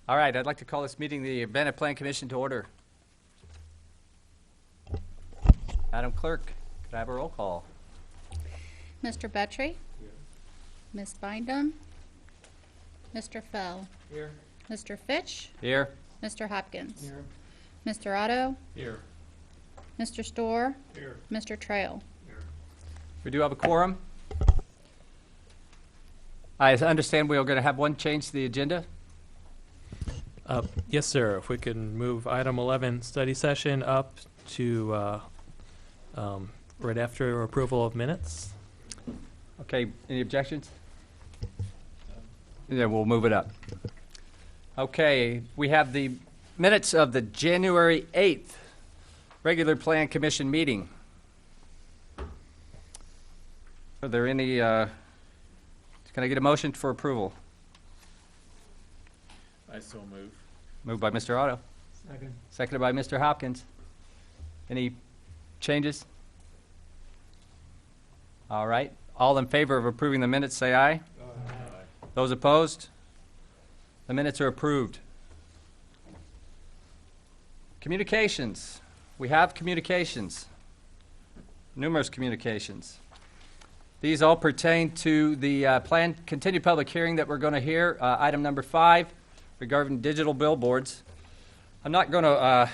All right, I'd like to call this meeting the Urbana Plan Commission to order. Madam Clerk, could I have a roll call? Mr. Betry? Here. Ms. Bindum? Mr. Fell? Here. Mr. Fitch? Here. Mr. Hopkins? Here. Mr. Otto? Here. Mr. Storr? Here. Mr. Trail? Here. We do have a quorum. I understand we are going to have one change to the agenda. Yes, sir. If we can move item 11, study session, up to right after approval of minutes. Okay, any objections? Then we'll move it up. Okay, we have the minutes of the January 8th regular Plan Commission meeting. Are there any, can I get a motion for approval? I so move. Moved by Mr. Otto, Second. seconded by Mr. Hopkins. Any changes? All right. All in favor of approving the minutes, say aye. Aye. Those opposed? The minutes are approved. Communications. We have communications. Numerous communications. These all pertain to the planned continued public hearing that we're going to hear, item number 5, regarding digital billboards. I'm not going to,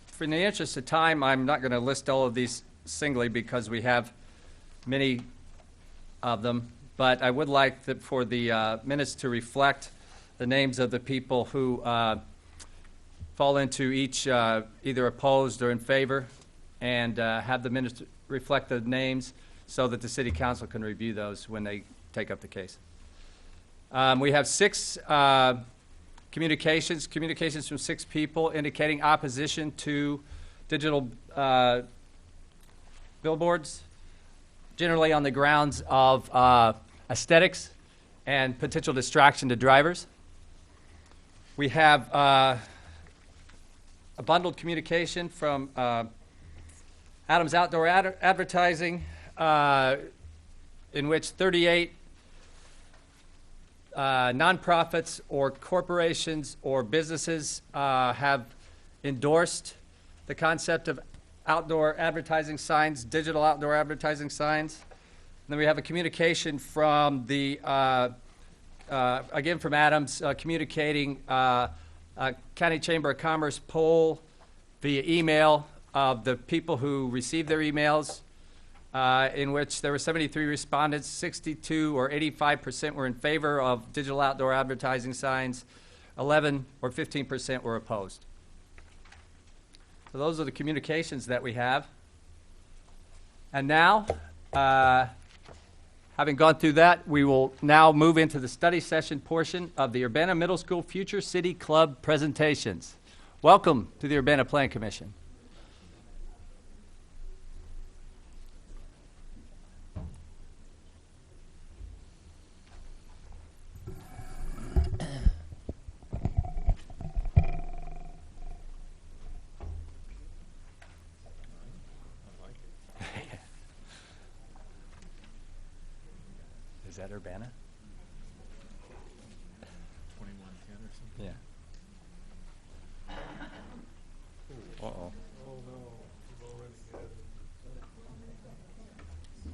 for the interest of time, I'm not going to list all of these singly because we have many of them, but I would like for the minutes to reflect the names of the people who fall into each either opposed or in favor, and have the minutes reflect the names so that the City Council can review those when they take up the case. We have 6 communications from 6 people indicating opposition to digital billboards, generally on the grounds of aesthetics and potential distraction to drivers. We have a bundled communication from Adams Outdoor Advertising, in which 38 nonprofits or corporations or businesses have endorsed the concept of outdoor advertising signs, digital outdoor advertising signs. And then we have a communication from the, again from Adams, communicating County Chamber of Commerce poll via email of the people who received their emails, in which there were 73 respondents, 62 or 85% were in favor of digital outdoor advertising signs, 11 or 15% were opposed. So those are the communications that we have. And now, having gone through that, we will now move into the study session portion of the Urbana Middle School Future City Club presentations. Welcome to the Urbana Plan Commission. Is that Urbana? 2110 or something. Yeah. Uh-oh. Oh no, you've already got it. Finally, we get the mountains in.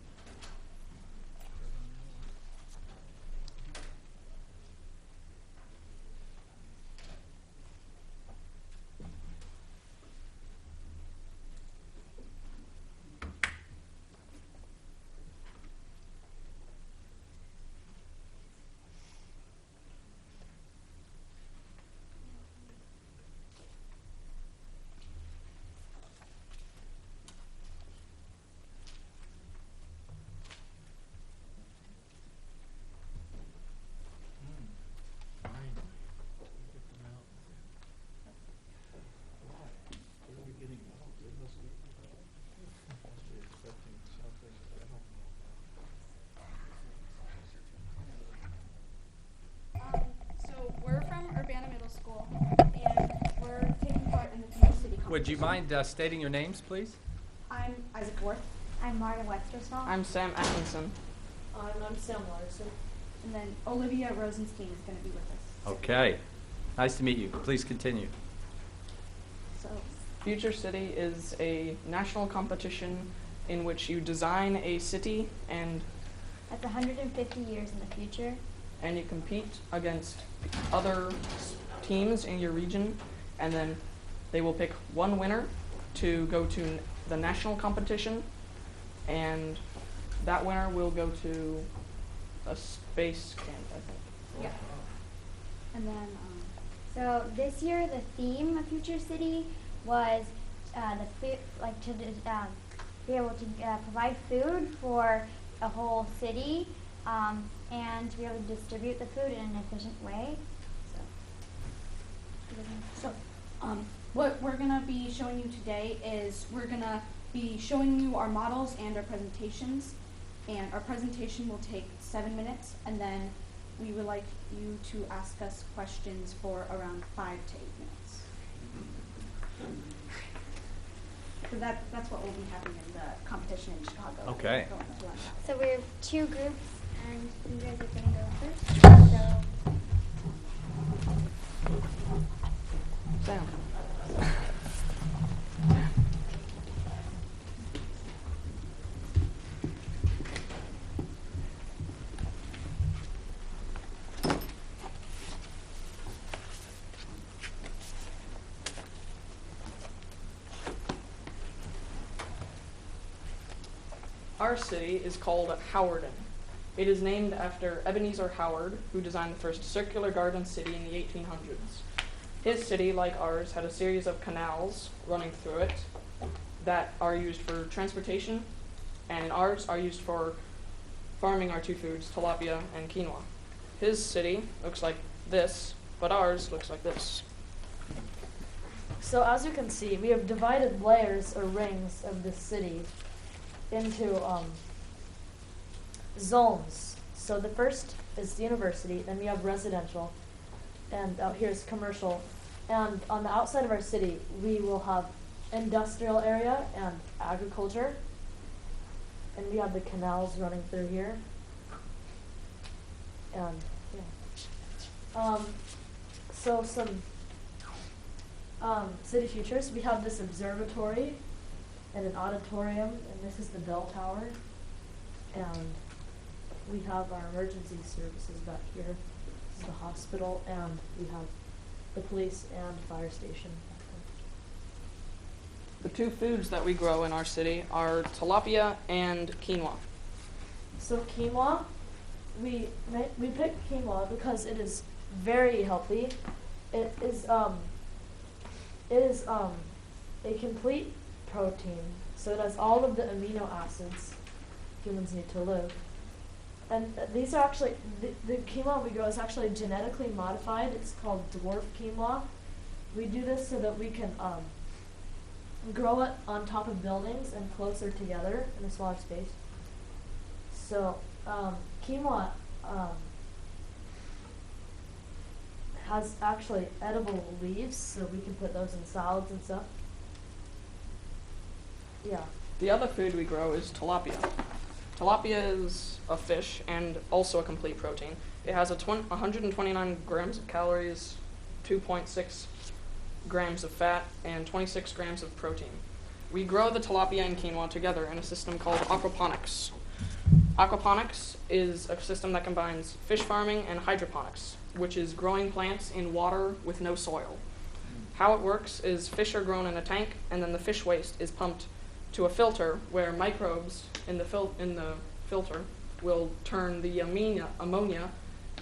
Why? Where are we getting out? They must be expecting something that I don't know about. So we're from Urbana Middle School, and we're taking part in the City Competition. Would you mind stating your names, please? I'm Isaac Worth. I'm Marta Wextersall. I'm Sam Atkinson. I'm Sam Larson. And then Olivia Rosenstein is going to be with us. Okay. Nice to meet you. Please continue. So, Future City is a national competition in which you design a city and That's 150 years in the future. you compete against other teams in your region, and then they will pick one winner to go to the national competition, and that winner will go to a space camp, I think. Yeah. And then, so this year the theme of Future City was the food, like to be able to provide food for a whole city, and to be able to distribute the food in an efficient way. So, what we're gonna be showing you today is we're gonna be showing you our models and our presentations. And our presentation will take 7 minutes, and then we would like you to ask us questions for around 5 to 8 minutes. So that's what will be happening in the competition in Chicago. Okay. Going to run. So we have 2 groups, and you guys are gonna go first. So Sam. Our city is called Howarden. It is named after Ebenezer Howard, who designed the first circular garden city in the 1800s. His city, like ours, had a series of canals running through it that are used for transportation, and ours are used for farming our 2 foods, tilapia and quinoa. His city looks like this, but ours looks like this. So as you can see, we have divided layers or rings of the city into zones. So the first is the university, then we have residential, and out here is commercial. And on the outside of our city, we will have industrial area and agriculture. And we have the canals running through here. And yeah. So some city futures. We have this observatory and an auditorium, and this is the bell tower. And we have our emergency services back here. This is the hospital, and we have the police and fire station. The 2 foods that we grow in our city are tilapia and quinoa. So quinoa, we picked quinoa because it is very healthy. It is a complete protein, so it has all of the amino acids humans need to live. And these are actually, the quinoa we grow is actually genetically modified. It's called dwarf quinoa. We do this so that we can grow it on top of buildings and closer together in a smaller space. So quinoa has actually edible leaves, so we can put those in salads and stuff. Yeah. The other food we grow is tilapia. Tilapia is a fish and also a complete protein. It has 129 grams of calories, 2.6 grams of fat, and 26 grams of protein. We grow the tilapia and quinoa together in a system called aquaponics. Aquaponics is a system that combines fish farming and hydroponics, which is growing plants in water with no soil. How it works is fish are grown in a tank, and then the fish waste is pumped to a filter where microbes in the filter will turn the ammonia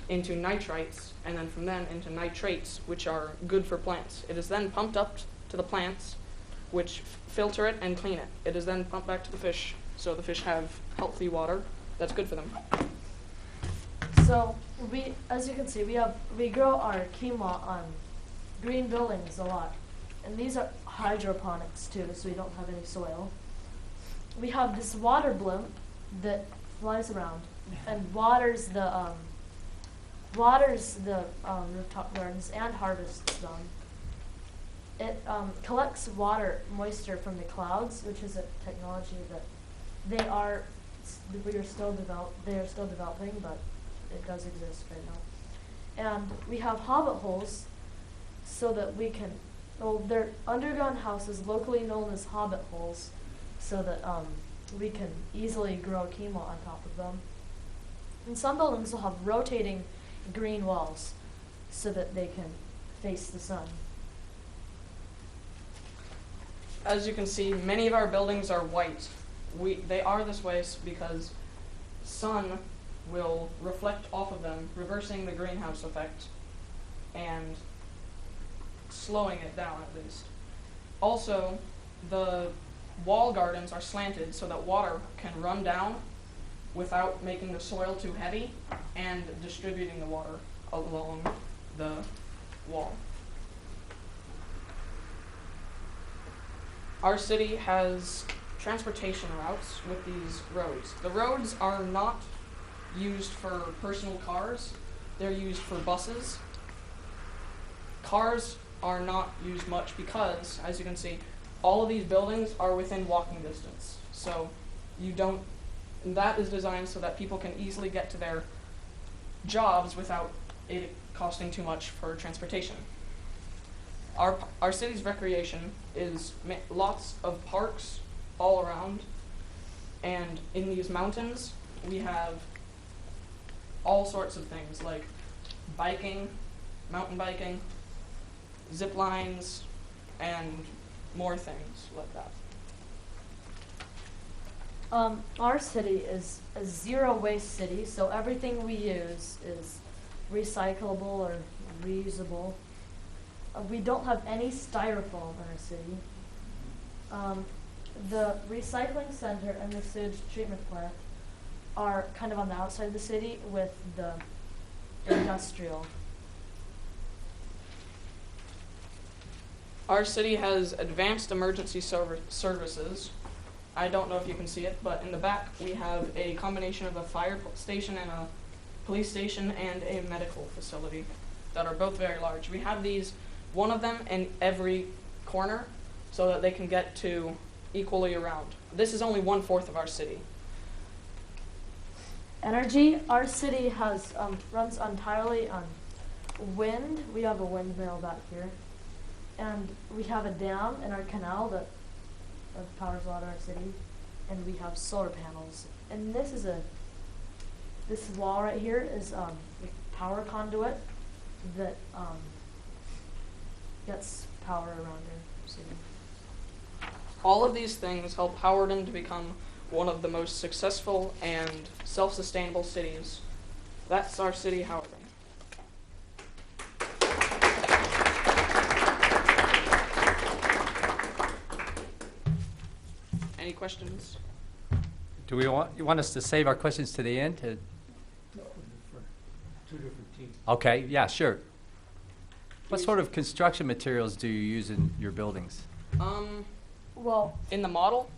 into nitrites, and then from then into nitrates, which are good for plants. It is then pumped up to the plants, which filter it and clean it. It is then pumped back to the fish, so the fish have healthy water that's good for them. So we, as you can see, we grow our quinoa on green buildings a lot, and these are hydroponics too, so we don't have any soil. We have this water blimp that flies around and waters the rooftop gardens and harvests them. It collects water moisture from the clouds, which is a technology that they are still developing, but it does exist right now. And we have hobbit holes so that we can, well, they're underground houses locally known as hobbit holes, so that we can easily grow quinoa on top of them. And some buildings will have rotating green walls so that they can face the sun. As you can see, many of our buildings are white. They are this way because sun will reflect off of them, reversing the greenhouse effect and slowing it down at least. Also, the wall gardens are slanted so that water can run down without making the soil too heavy and distributing the water along the wall. Our city has transportation routes with these roads. The roads are not used for personal cars, they're used for buses. Cars are not used much because, as you can see, all of these buildings are within walking distance. So and that is designed so that people can easily get to their jobs without it costing too much for transportation. Our city's recreation is lots of parks all around, and in these mountains we have all sorts of things like biking, mountain biking, zip lines, and more things like that. Our city is a zero waste city, so everything we use is recyclable or reusable. We don't have any styrofoam in our city. The recycling center and the sewage treatment plant are kind of on the outside of the city with the industrial. Our city has advanced emergency services. I don't know if you can see it, but in the back we have a combination of a fire station and a police station and a medical facility that are both very large. We have one of them in every corner so that they can get to equally around. This is only 1/4 of our city. Energy, our city has runs entirely on wind. We have a windmill back here. And we have a dam in our canal that powers a lot of our city. And we have solar panels. And this wall right here is a power conduit that gets power around our city. All of these things help Howardton to become one of the most successful and self-sustainable cities. That's our city, Howardton. Any questions? You want us to save our questions to the end? No, for two different teams. Okay, yeah, sure. What sort of construction materials do you use in your buildings? Well, In the model?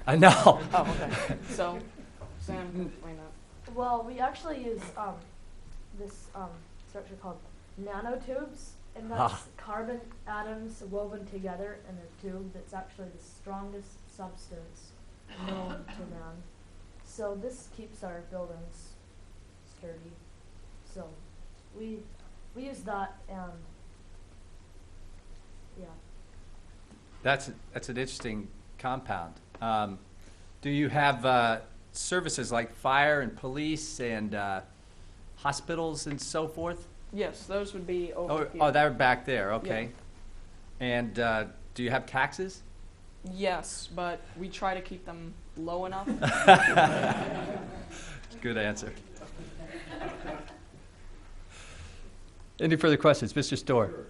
I know. Oh, okay. So, Sam, explain that. well, we actually use this structure called nanotubes, and that's Ah. carbon atoms woven together in a tube that's actually the strongest substance known to man. So this keeps our buildings sturdy. So we use that, and yeah. That's an interesting compound. Do you have services like fire and police and hospitals and so forth? Yes, those would be over here. Oh, they're back there. Okay. And do you have taxes? Yes, but we try to keep them low enough. Good answer. Any further questions, Mr. Storr? Sure.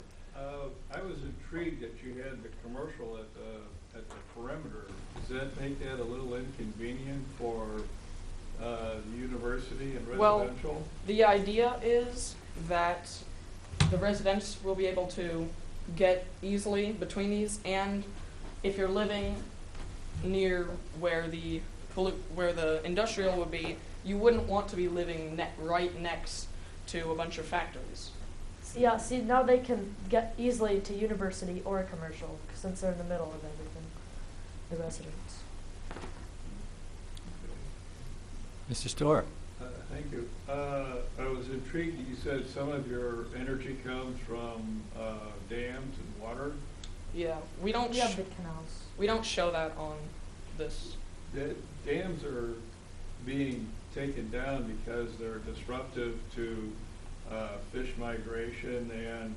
I was intrigued that you had the commercial at the perimeter. Does that make that a little inconvenient for the university and Well, residential? The idea is that the residents will be able to get easily between these, and if you're living near where the industrial would be, you wouldn't want to be living right next to a bunch of factories. Yeah, see, now they can get easily to university or commercial since they're in the middle of everything, the residents. Mr. Storr? Thank you. I was intrigued, you said some of your energy comes from dams and water. Yeah, we don't We have big canals. we don't show that on this. The dams are being taken down because they're disruptive to fish migration and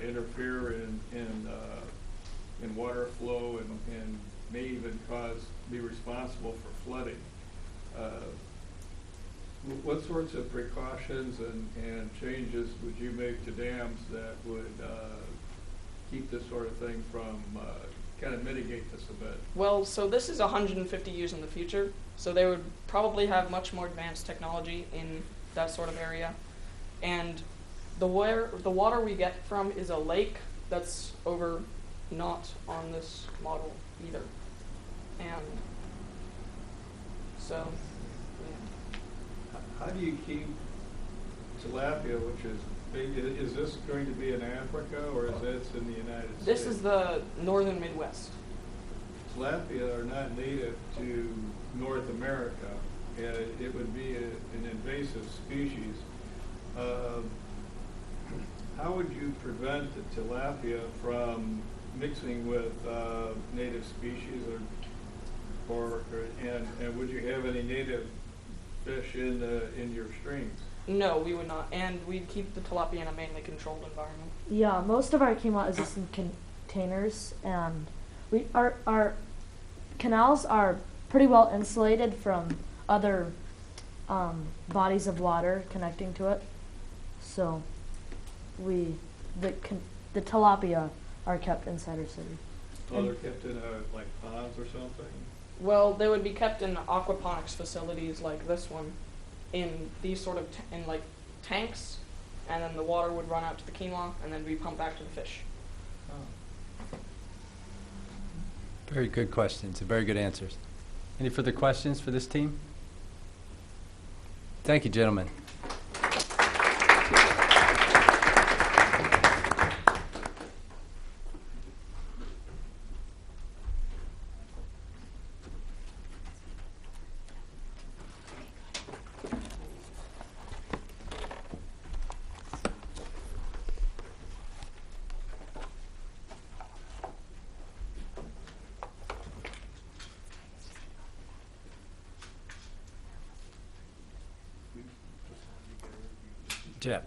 interfere in water flow and may even be responsible for flooding. What sorts of precautions and changes would you make to dams that would keep this sort of thing from, kind of mitigate this a bit? Well, so this is 150 years in the future, so they would probably have much more advanced technology in that sort of area. And the water we get from is a lake that's over not on this model either. And so, yeah. How do you keep tilapia, which is big, is this going to be in Africa or is this in the United States? This is the northern Midwest. Tilapia are not native to North America. It would be an invasive species. How would you prevent the tilapia from mixing with native species, and would you have any native fish in your streams? No, we would not, and we'd keep the tilapia in a mainly controlled environment. Yeah, most of our quinoa is just in containers, and our canals are pretty well insulated from other bodies of water connecting to it. So the tilapia are kept inside our city. Oh, they're kept in like ponds or something? Well, they would be kept in aquaponics facilities like this one, in these sort of in like tanks, and then the water would run out to the quinoa, and then be pumped back to the fish. Very good questions and very good answers. Any further questions for this team? Thank you, gentlemen. Jeff.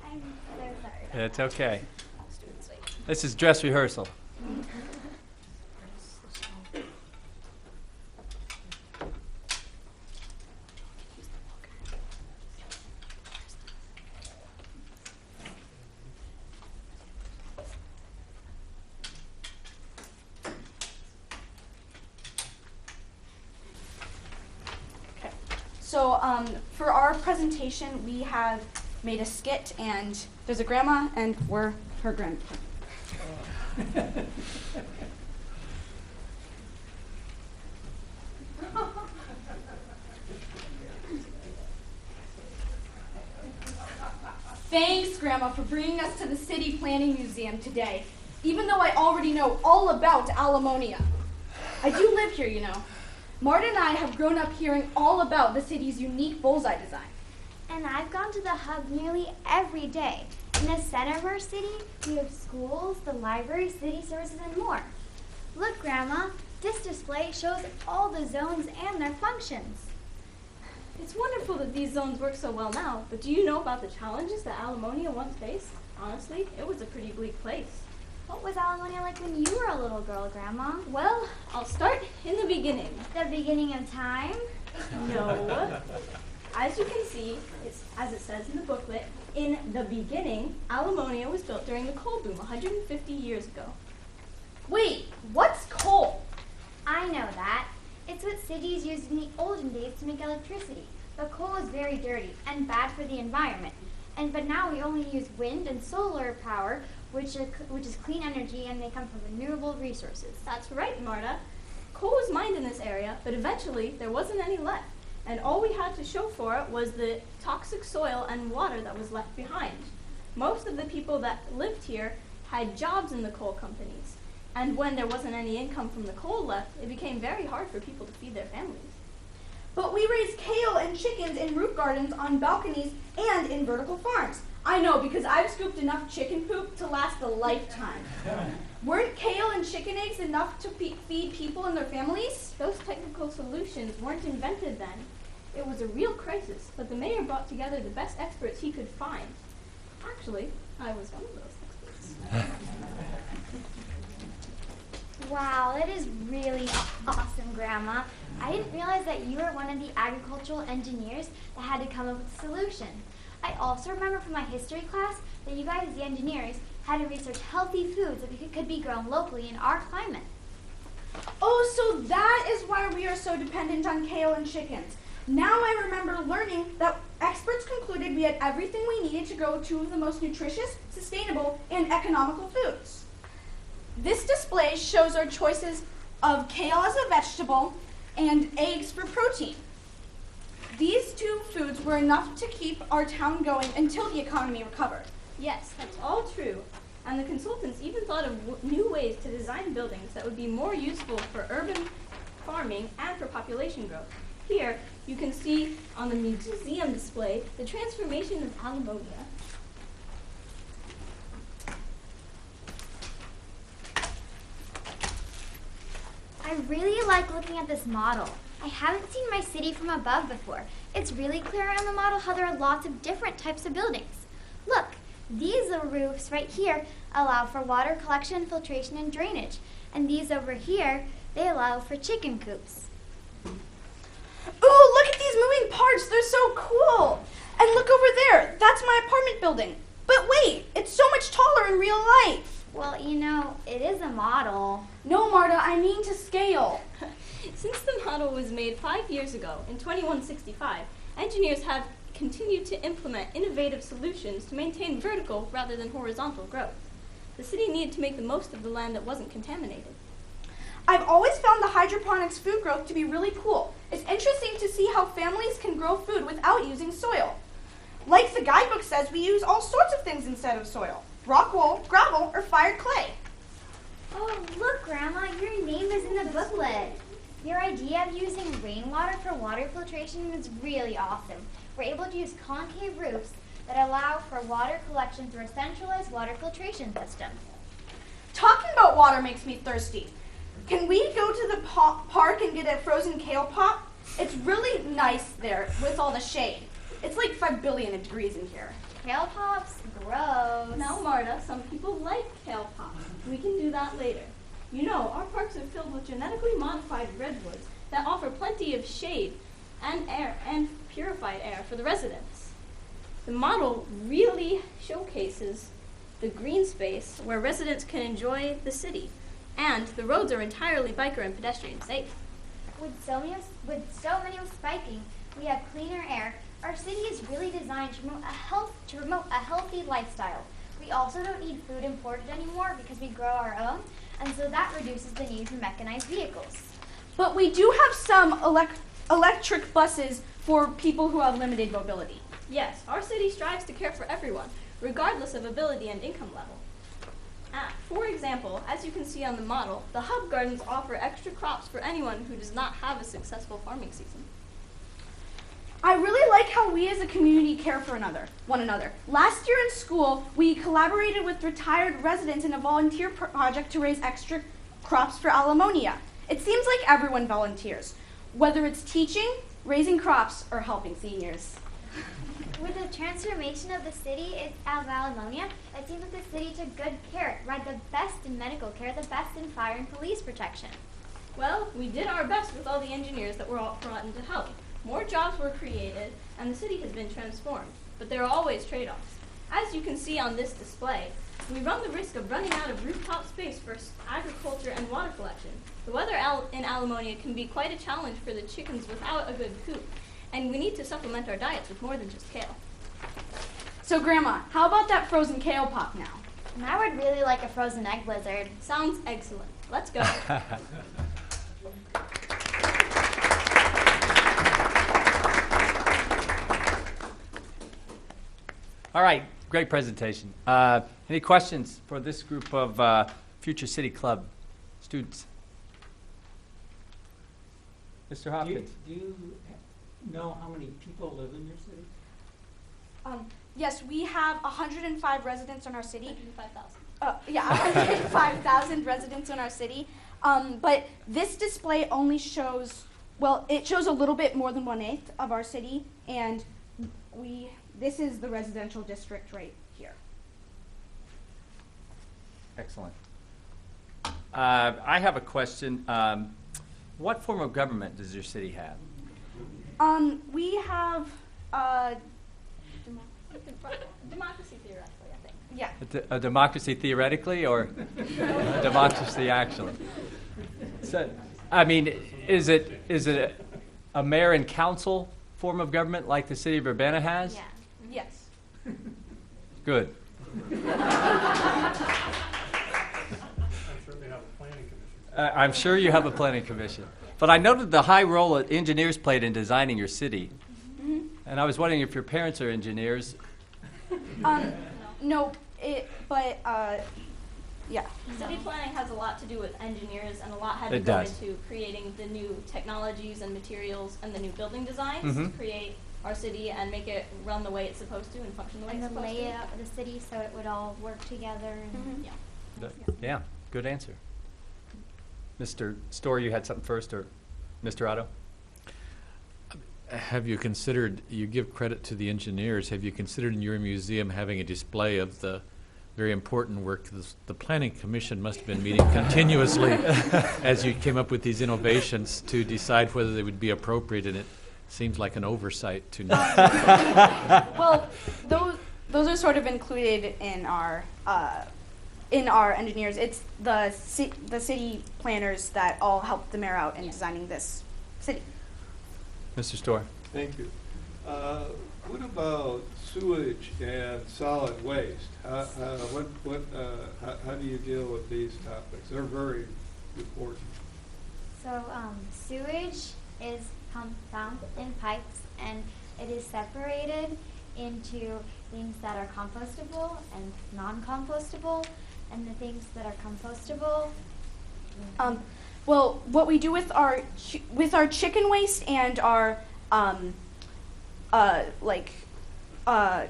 I'm so sorry. It's okay. This is dress rehearsal. Okay. So for our presentation, we have made a skit, and there's a grandma, and we're her grandpa. Thanks, Grandma, for bringing us to the City Planning Museum today, even though I already know all about Alamonia. I do live here, you know. Marta and I have grown up hearing all about the city's unique bullseye design. And I've gone to the hub nearly every day. In the center of our city, we have schools, the library, city services, and more. Look, Grandma, this display shows all the zones and their functions. It's wonderful that these zones work so well now, but do you know about the challenges that Alamonia once faced? Honestly, it was a pretty bleak place. What was Alamonia like when you were a little girl, Grandma? Well, I'll start in the beginning. The beginning of time? No. As you can see, as it says in the booklet, in the beginning, Alamonia was built during the coal boom 150 years ago. Wait, what's coal? I know that. It's what cities used in the olden days to make electricity. But coal is very dirty and bad for the environment. But now we only use wind and solar power which is clean energy, and they come from renewable resources. That's right, Marta. Coal was mined in this area, but eventually there wasn't any left. And all we had to show for it was the toxic soil and water that was left behind. Most of the people that lived here had jobs in the coal companies. And when there wasn't any income from the coal left, it became very hard for people to feed their families. But we raised kale and chickens in roof gardens on balconies and in vertical farms. I know, because I've scooped enough chicken poop to last a lifetime. Weren't kale and chicken eggs enough to feed people and their families? Those technical solutions weren't invented then. It was a real crisis, but the mayor brought together the best experts he could find. Actually, I was one of those experts. Wow, that is really awesome, Grandma. I didn't realize that you were one of the agricultural engineers that had to come up with a solution. I also remember from my history class that you guys, the engineers, had to research healthy foods that could be grown locally in our climate. Oh, so that is why we are so dependent on kale and chickens. Now I remember learning that experts concluded we had everything we needed to grow two of the most nutritious, sustainable, and economical foods. This display shows our choices of kale as a vegetable and eggs for protein. These two foods were enough to keep our town going until the economy recovered. Yes, that's all true. And the consultants even thought of new ways to design buildings that would be more useful for urban farming and for population growth. Here, you can see on the museum display the transformation of Alamonia. I really like looking at this model. I haven't seen my city from above before. It's really clear on the model how there are lots of different types of buildings. Look, these roofs right here allow for water collection, filtration, and drainage. And these over here, they allow for chicken coops. Ooh, look at these moving parts. They're so cool. And look over there. That's my apartment building. But wait, it's so much taller in real life. Well, you know, it is a model. No, Marta, I mean to scale. Since the model was made 5 years ago, in 2165, engineers have continued to implement innovative solutions to maintain vertical rather than horizontal growth. The city needed to make the most of the land that wasn't contaminated. I've always found the hydroponics food growth to be really cool. It's interesting to see how families can grow food without using soil. Like the guidebook says, we use all sorts of things instead of soil. Rock wool, gravel, or fired clay. Oh, look, Grandma, your name is in the booklet. Your idea of using rainwater for water filtration is really awesome. We're able to use concave roofs that allow for water collection through a centralized water filtration system. Talking about water makes me thirsty. Can we go to the park and get a frozen kale pop? It's really nice there with all the shade. It's like 5 billion degrees in here. Kale pops? Gross. Now, Marta, some people like kale pops. We can do that later. You know, our parks are filled with genetically modified redwoods that offer plenty of shade and air and purified air for the residents. The model really showcases the green space where residents can enjoy the city, and the roads are entirely biker and pedestrian safe. With so many spiking, we have cleaner air. Our city is really designed to promote a healthy lifestyle. We also don't need food imported anymore because we grow our own, and so that reduces the need for mechanized vehicles. But we do have some electric buses for people who have limited mobility. Yes, our city strives to care for everyone, regardless of ability and income level. For example, as you can see on the model, the hub gardens offer extra crops for anyone who does not have a successful farming season. I really like how we as a community care for one another. Last year in school, we collaborated with retired residents in a volunteer project to raise extra crops for Alamonia. It seems like everyone volunteers, whether it's teaching, raising crops, or helping seniors. With the transformation of the city of Alamonia, it seems like the city took good care, right? The best in medical care, the best in fire and police protection. Well, we did our best with all the engineers that were all brought in to help. More jobs were created, and the city has been transformed. But there are always trade-offs. As you can see on this display, we run the risk of running out of rooftop space for agriculture and water collection. The weather in Alamonia can be quite a challenge for the chickens without a good coop, and we need to supplement our diets with more than just kale. So Grandma, how about that frozen kale pop now? And I would really like a frozen egg blizzard. Sounds excellent. Let's go. All right, great presentation. Any questions for this group of Future City Club students? Mr. Hopkins? Do you know how many people live in your city? Yes, we have 105 residents in our city. 105,000. Yeah, 105,000 residents in our city. But this display only shows, well, it shows a little bit more than 1/8 of our city, and this is the residential district right here. Excellent. I have a question. What form of government does your city have? We have, Democracy theoretically, I think. yeah. A democracy theoretically or a democracy actually? So, I mean, is it a mayor and council form of government like the city of Urbana has? Yeah. Yes. Good. I'm sure they have a planning commission. I'm sure you have a planning commission. But I noted the high role that engineers played in designing your city. And I was wondering if your parents are engineers. No, yeah. City planning has a lot to do with engineers, and a lot had to It go does. into creating the new technologies and materials and the new building designs to create our city and make it run the way it's supposed to and function the way And it's the supposed layout of the city so it would all work together. And to. Yeah. Yeah, good answer. Mr. Storr, you had something first, or Mr. Otto? Have you considered, you give credit to the engineers, have you considered in your museum having a display of the very important work? The Planning Commission must have been meeting continuously as you came up with these innovations to decide whether they would be appropriate, and it seems like an oversight to not. Well, those are sort of included in our engineers. It's the city planners that all helped the mayor out in designing this city. Mr. Storr? Thank you. What about sewage and solid waste? How do you deal with these topics? They're very important. So sewage is found in pipes, and it is separated into things that are compostable and non-compostable, and the things that are compostable. Well, what we do with our chicken waste and our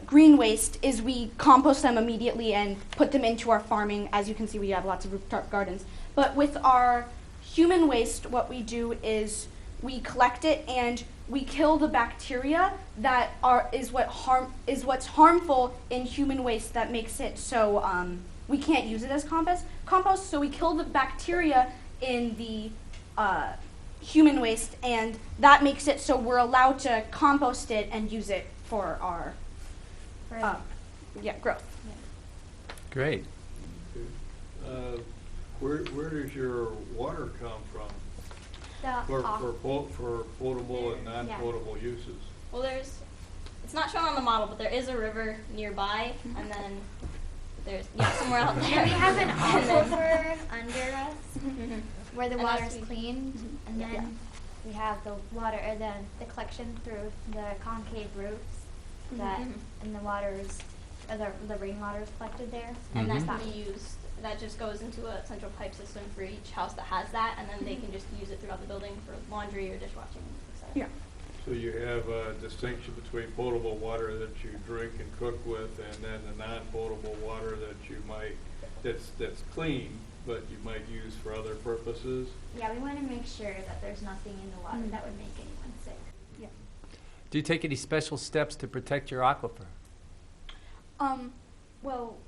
green waste is we compost them immediately and put them into our farming. As you can see, we have lots of rooftop gardens. But with our human waste, what we do is we collect it and we kill the bacteria that is what's harmful in human waste that makes it so we can't use it as compost. So we kill the bacteria in the human waste, and that makes it so we're allowed to compost it and use it for our growth. Great. Where does your water come from for potable and non-potable uses? Well, it's not shown on the model, but there is a river nearby, and then there's somewhere out there. And we have an aquifer under us where the And water that's is clean, and then we have the water, or the collection through the concave roofs that, and the waters, or the rainwater is collected there. And that can be used. That just goes into a central pipe system for each house that has that, and then they can just use it throughout the building for laundry or dishwashing, etc. Yeah. So you have a distinction between potable water that you drink and cook with, and then the non-potable water that you might, that's clean, but you might use for other purposes. Yeah, we want to make sure that there's nothing in the water that would make anyone sick. Yeah. Do you take any special steps to protect your aquifer? Well,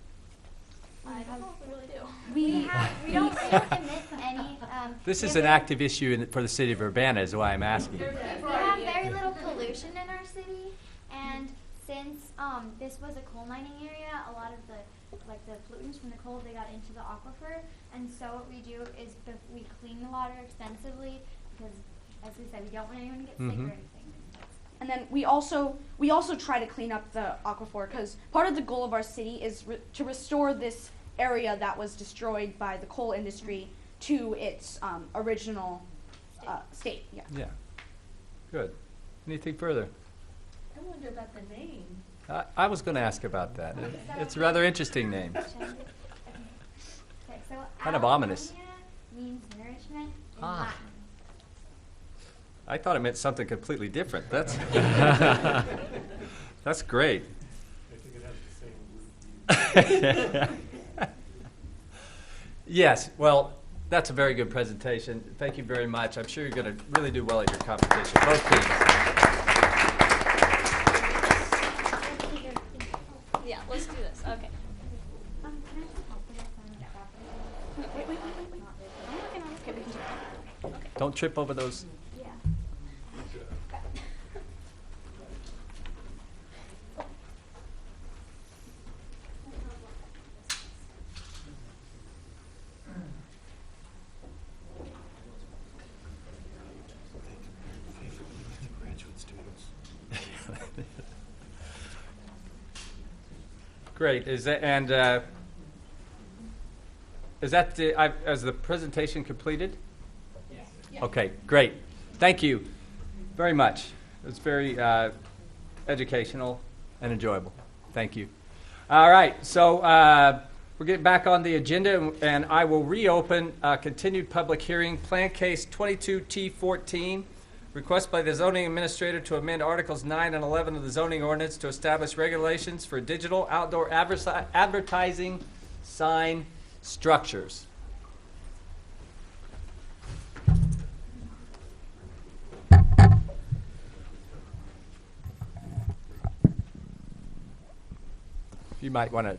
I don't know if we really do. We don't emit any. This is we an have- active issue for the city of Urbana, is why I'm asking. We have very little pollution in our city, and since this was a coal mining area, a lot of the pollutants from the coal, they got into the aquifer, and so what we do is we clean the water extensively because, as we said, we don't want anyone to get sick or anything. and then we also try to clean up the aquifer because part of the goal of our city is to restore this area that was destroyed by the coal industry to its original state. Yeah. Yeah. Good. Anything further? I wonder about the name. I was going to ask about that. It's a rather interesting name. Okay, so Kind of ominous. Allonia means nourishment in Ah. Latin. I thought it meant something completely different. That's that's great. I think it has the same root. Yes, well, that's a very good presentation. Thank you very much. I'm sure you're going to really do well at your competition, both teams. Yeah, let's do this. Okay. Can I just help with this one? Wait. I'm working on it. Okay, we can do it. Okay. Don't trip over those. Yeah. Great. Is that is the presentation completed? Yes. Okay, great. Thank you very much. It was very educational and enjoyable. Thank you. All right, so we're getting back on the agenda, and I will reopen continued public hearing, Plan Case 22T14, request by the zoning administrator to amend Articles 9 and 11 of the zoning ordinance to establish regulations for digital outdoor advertising sign structures. You might want to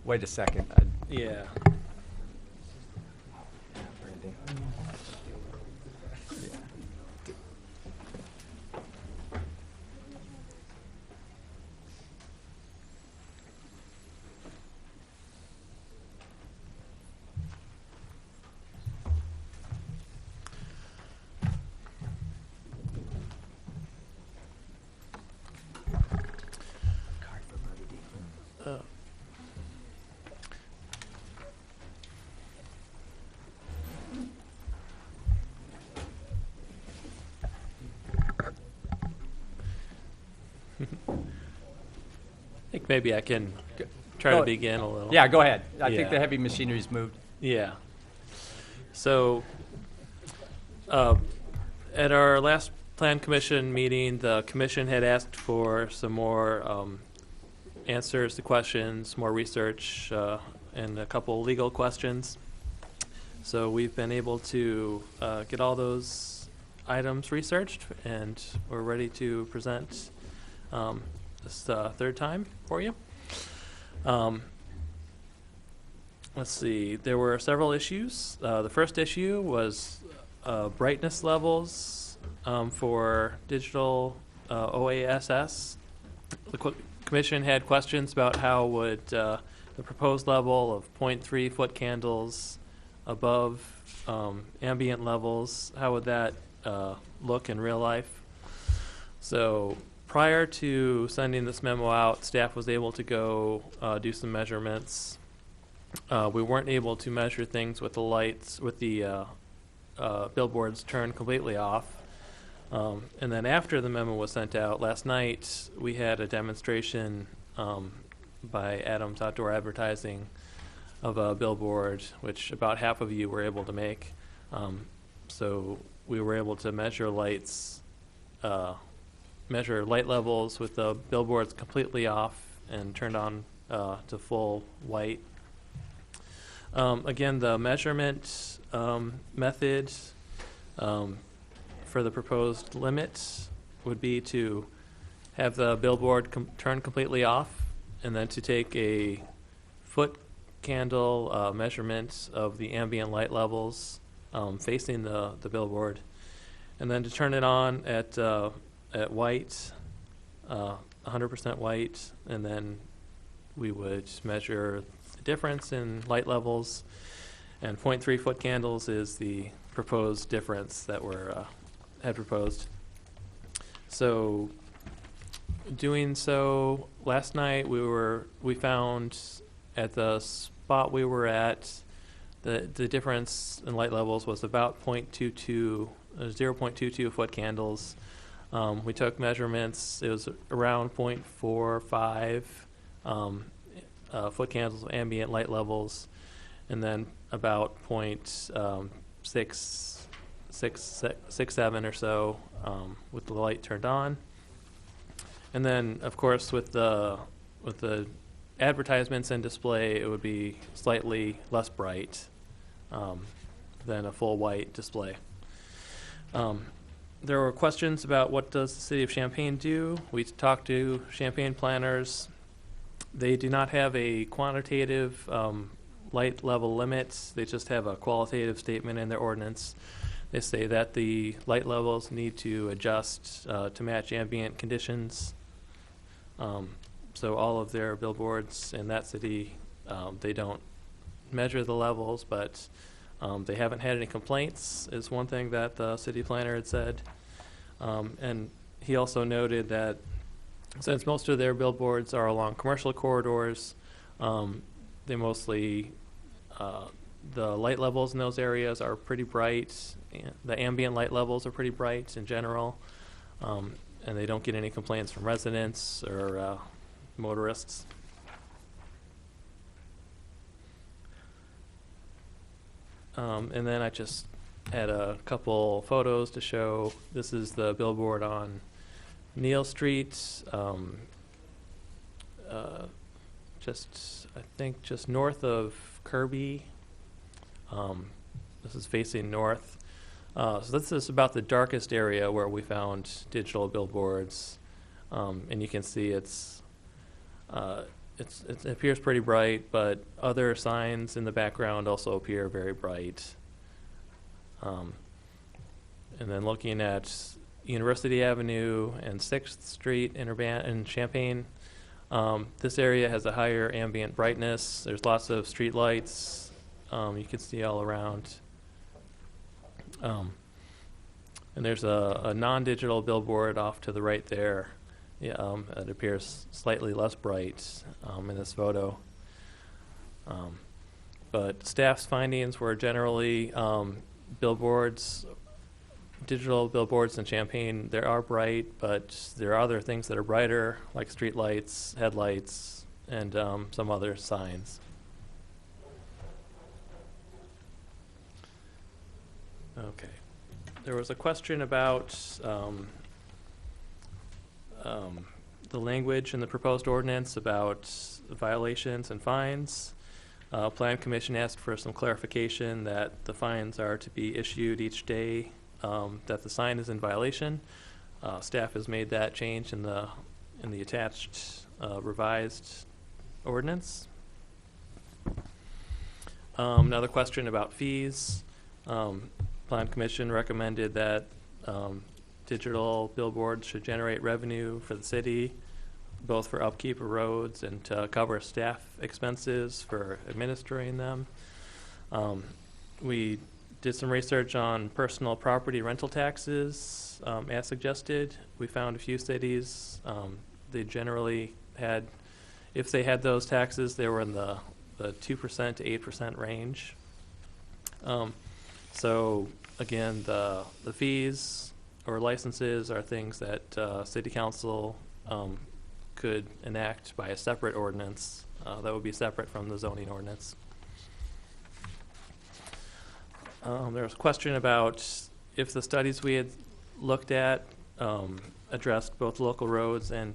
wait a second. Yeah. I think maybe I can try Go- to begin a little. Yeah, go ahead. I think Yeah. the heavy machinery's moved. Yeah. So, at our last Plan Commission meeting, the commission had asked for some more answers to questions, more research, and a couple legal questions. So we've been able to get all those items researched, and we're ready to present this third time for you. Let's see. There were several issues. The first issue was brightness levels for digital OASS. The commission had questions about how would the proposed level of 0.3 foot candles above ambient levels, how would that look in real life? So prior to sending this memo out, staff was able to go do some measurements. We weren't able to measure things with the lights, with the billboards turned completely off. And then after the memo was sent out last night, we had a demonstration by Adams Outdoor Advertising of a billboard, which about half of you were able to make. So we were able to measure lights, measure light levels with the billboards completely off and turned on to full white. Again, the measurement method for the proposed limits would be to have the billboard turn completely off, and then to take a foot candle measurement of the ambient light levels facing the billboard, and then to turn it on at white, 100% white, and then we would measure the difference in light levels, and 0.3 foot candles is the proposed difference that we're had proposed. So doing so, last night we found at the spot we were at, the difference in light levels was about 0.22 foot candles. We took measurements. It was around 0.45 foot candles of ambient light levels, and then about 0.667 or so with the light turned on. And then, of course, with the advertisements and display, it would be slightly less bright than a full white display. There were questions about what does the City of Champaign do. We talked to Champaign planners. They do not have a quantitative light level limit. They just have a qualitative statement in their ordinance. They say that the light levels need to adjust to match ambient conditions. So all of their billboards in that city, they don't measure the levels, but they haven't had any complaints, is one thing that the city planner had said. And he also noted that since most of their billboards are along commercial corridors, they mostly, the light levels in those areas are pretty bright. The ambient light levels are pretty bright in general, and they don't get any complaints from residents or motorists. And then I just had a couple photos to show. This is the billboard on Neal Street, I think just north of Kirby. This is facing north. So this is about the darkest area where we found digital billboards, and you can see it appears pretty bright, but other signs in the background also appear very bright. And then looking at University Avenue and 6th Street in Champaign, this area has a higher ambient brightness. There's lots of street lights you can see all around. And there's a non-digital billboard off to the right there. Yeah, it appears slightly less bright in this photo. But staff's findings were generally digital billboards in Champaign, they are bright, but there are other things that are brighter, like street lights, headlights, and some other signs. Okay. There was a question about the language in the proposed ordinance about violations and fines. Plan Commission asked for some clarification that the fines are to be issued each day that the sign is in violation. Staff has made that change in the attached revised ordinance. Another question about fees. Plan Commission recommended that digital billboards should generate revenue for the city, both for upkeep of roads and to cover staff expenses for administering them. We did some research on personal property rental taxes as suggested. We found a few cities, they generally had, if they had those taxes, they were in the 2% to 8% range. So again, the fees or licenses are things that City Council could enact by a separate ordinance that would be separate from the zoning ordinance. There was a question about if the studies we had looked at addressed both local roads and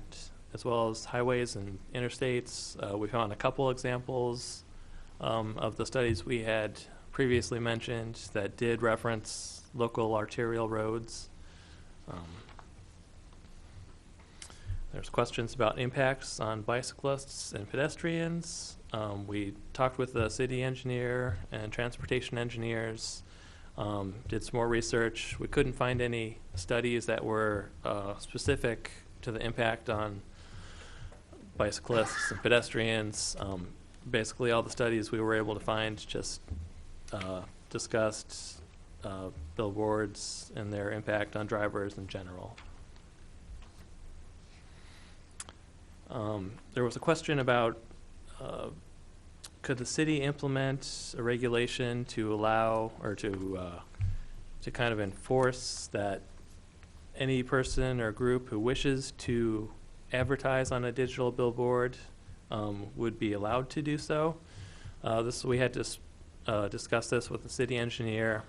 as well as highways and interstates. We found a couple examples of the studies we had previously mentioned that did reference local arterial roads. There's questions about impacts on bicyclists and pedestrians. We talked with the city engineer and transportation engineers, did some more research. We couldn't find any studies that were specific to the impact on bicyclists and pedestrians. Basically all the studies we were able to find just discussed billboards and their impact on drivers in general. There was a question about could the city implement a regulation to allow or to kind of enforce that any person or group who wishes to advertise on a digital billboard would be allowed to do so? We had to discuss this with the city engineer.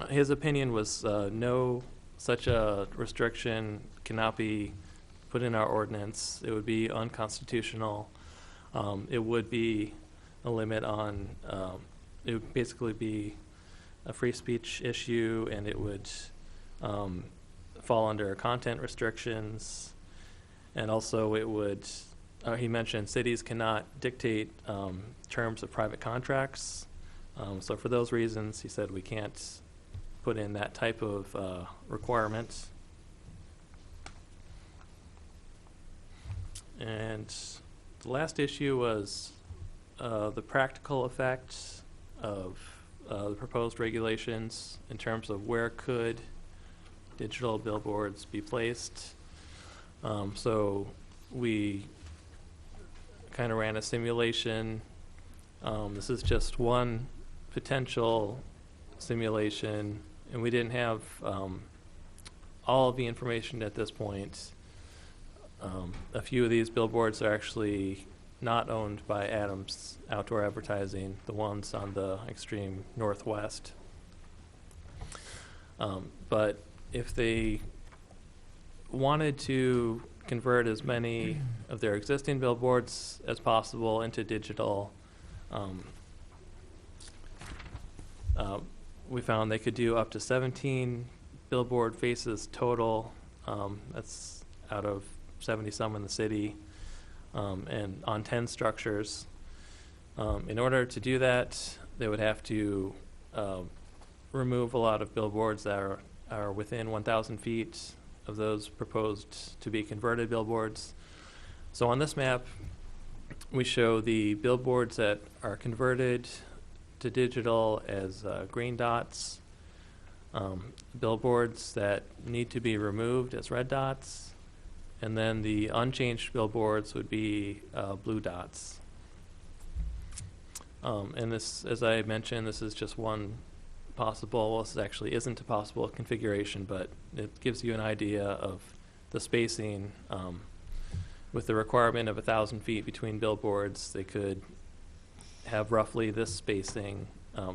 His opinion was no such a restriction cannot be put in our ordinance. It would be unconstitutional. It would be a limit on, it would basically be a free speech issue, and it would fall under content restrictions. And also it would, he mentioned cities cannot dictate terms of private contracts. So for those reasons, he said we can't put in that type of requirement. And the last issue was the practical effect of the proposed regulations in terms of where could digital billboards be placed. So we kind of ran a simulation. This is just one potential simulation, and we didn't have all of the information at this point. A few of these billboards are actually not owned by Adams Outdoor Advertising, the ones on the extreme northwest. But if they wanted to convert as many of their existing billboards as possible into digital, we found they could do up to 17 billboard faces total. That's out of 70 some in the city, and on 10 structures. In order to do that, they would have to remove a lot of billboards that are within 1,000 feet of those proposed to be converted billboards. So on this map, we show the billboards that are converted to digital as green dots, billboards that need to be removed as red dots, and then the unchanged billboards would be blue dots. And this, as I mentioned, this is just one possible, well, this actually isn't a possible configuration, but it gives you an idea of the spacing. With the requirement of 1,000 feet between billboards, they could have roughly this spacing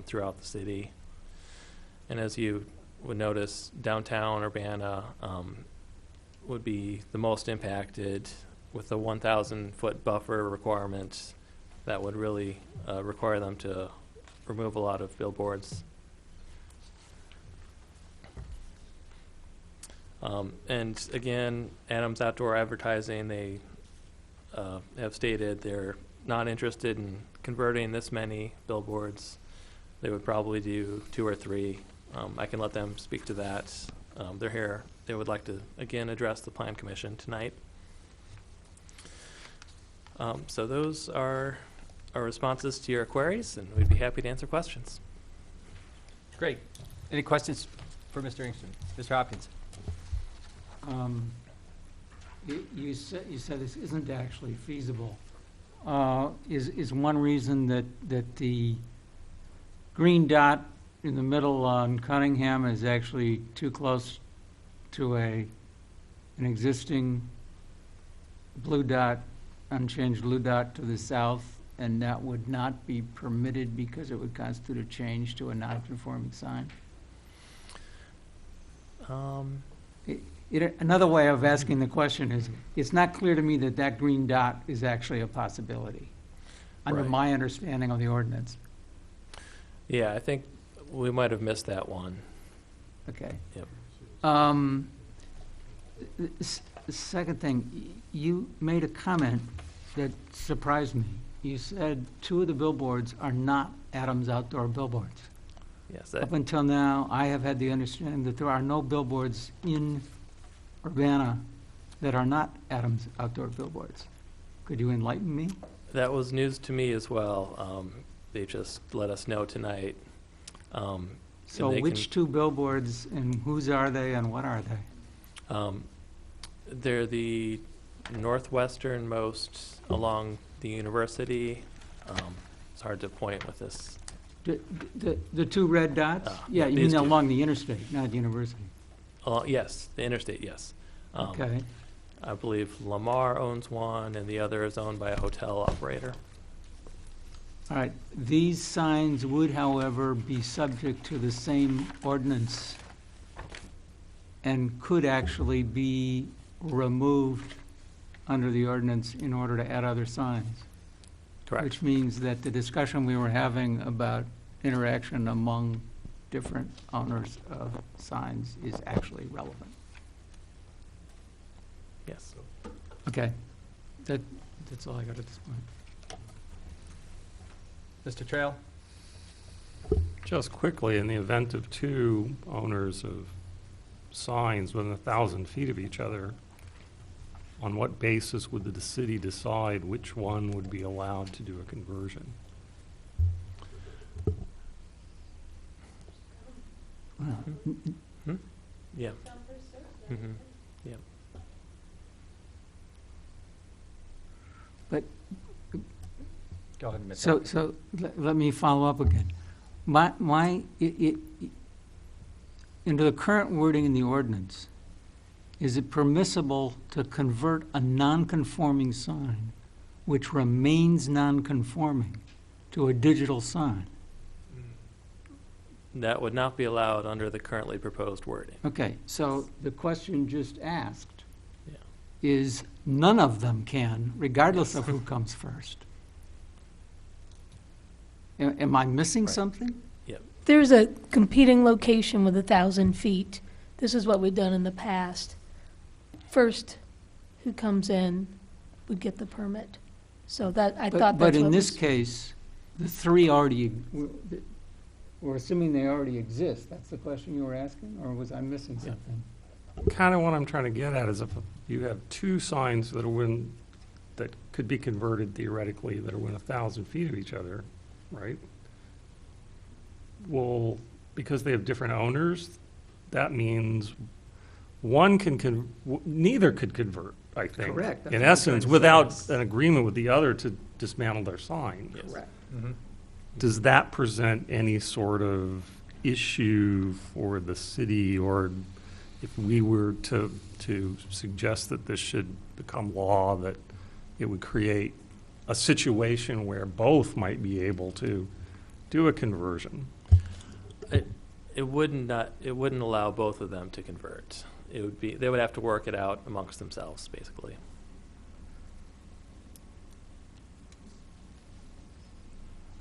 throughout the city. And as you would notice, downtown Urbana would be the most impacted with the 1,000-foot buffer requirement. That would really require them to remove a lot of billboards. And again, Adams Outdoor Advertising, they have stated they're not interested in converting this many billboards. They would probably do 2 or 3. I can let them speak to that. They're here. They would like to, again, address the Plan Commission tonight. So those are our responses to your queries, and we'd be happy to answer questions. Great. Any questions for Mr. Inkster? Mr. Hopkins? You said this isn't actually feasible. Is one reason that the green dot in the middle on Cunningham is actually too close to an existing blue dot, unchanged blue dot to the south, and that would not be permitted because it would constitute a change to a non-conforming sign? Another way of asking the question is, it's not clear to me that that green dot is actually a possibility, under Right. my understanding of the ordinance. Yeah, I think we might have missed that one. Okay. Yep. The second thing, you made a comment that surprised me. You said 2 of the billboards are not Adams Outdoor billboards. Yes. Up until now, I have had the understanding that there are no billboards in Urbana that are not Adams Outdoor billboards. Could you enlighten me? That was news to me as well. They just let us know tonight. So which 2 billboards, and whose are they, and what are they? They're the northwesternmost along the university. It's hard to point with this. The two red dots? Yeah, you these mean two. along the interstate, not university. Yes, the interstate, yes. Okay. I believe Lamar owns one, and the other is owned by a hotel operator. All right. These signs would, however, be subject to the same ordinance and could actually be removed under the ordinance in order to add other signs. Correct. Which means that the discussion we were having about interaction among different owners of signs is actually relevant. Yes. Okay. That's all I got at this point. Mr. Trail? Just quickly, in the event of two owners of signs within 1,000 feet of each other, on what basis would the city decide which one would be allowed to do a conversion? Yeah. Mm-hmm. Yeah. But, Go ahead, Mr. so, Hopkins. so, let me follow up again. Into the current wording in the ordinance, is it permissible to convert a non-conforming sign, which remains non-conforming, to a digital sign? That would not be allowed under the currently proposed wording. Okay, so the question just asked Yeah. is none of them can, regardless of who comes first. Am I missing Right. something? There's a competing location with 1,000 feet. This is what we've done in the past. First, who comes in would get the permit. So that, I thought that's But in what this was- case, the three already, we're assuming they already exist. That's the question you were asking, or was I missing something? Kind of what I'm trying to get at is if you have two signs that that could be converted theoretically that are within 1,000 feet of each other, right? Well, because they have different owners, that means one neither could convert, I think. Correct. That's In what I'm essence, trying to without say. an agreement with the other to dismantle their sign. Yes. Correct. Mhm. Does that present any sort of issue for the city, or if we were to suggest that this should become law, that it would create a situation where both might be able to do a conversion? It wouldn't allow both of them to convert. They would have to work it out amongst themselves, basically.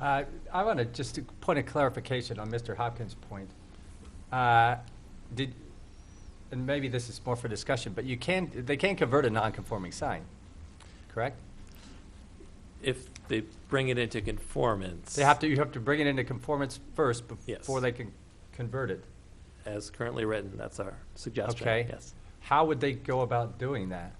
I want to just a point of clarification on Mr. Hopkins' point. And maybe this is more for discussion, but they can convert a non-conforming sign, correct? If they bring it into conformance. You have to bring it into conformance first Yes. before they can convert it. As currently written, that's our suggestion. Okay. Yes. How would they go about doing that?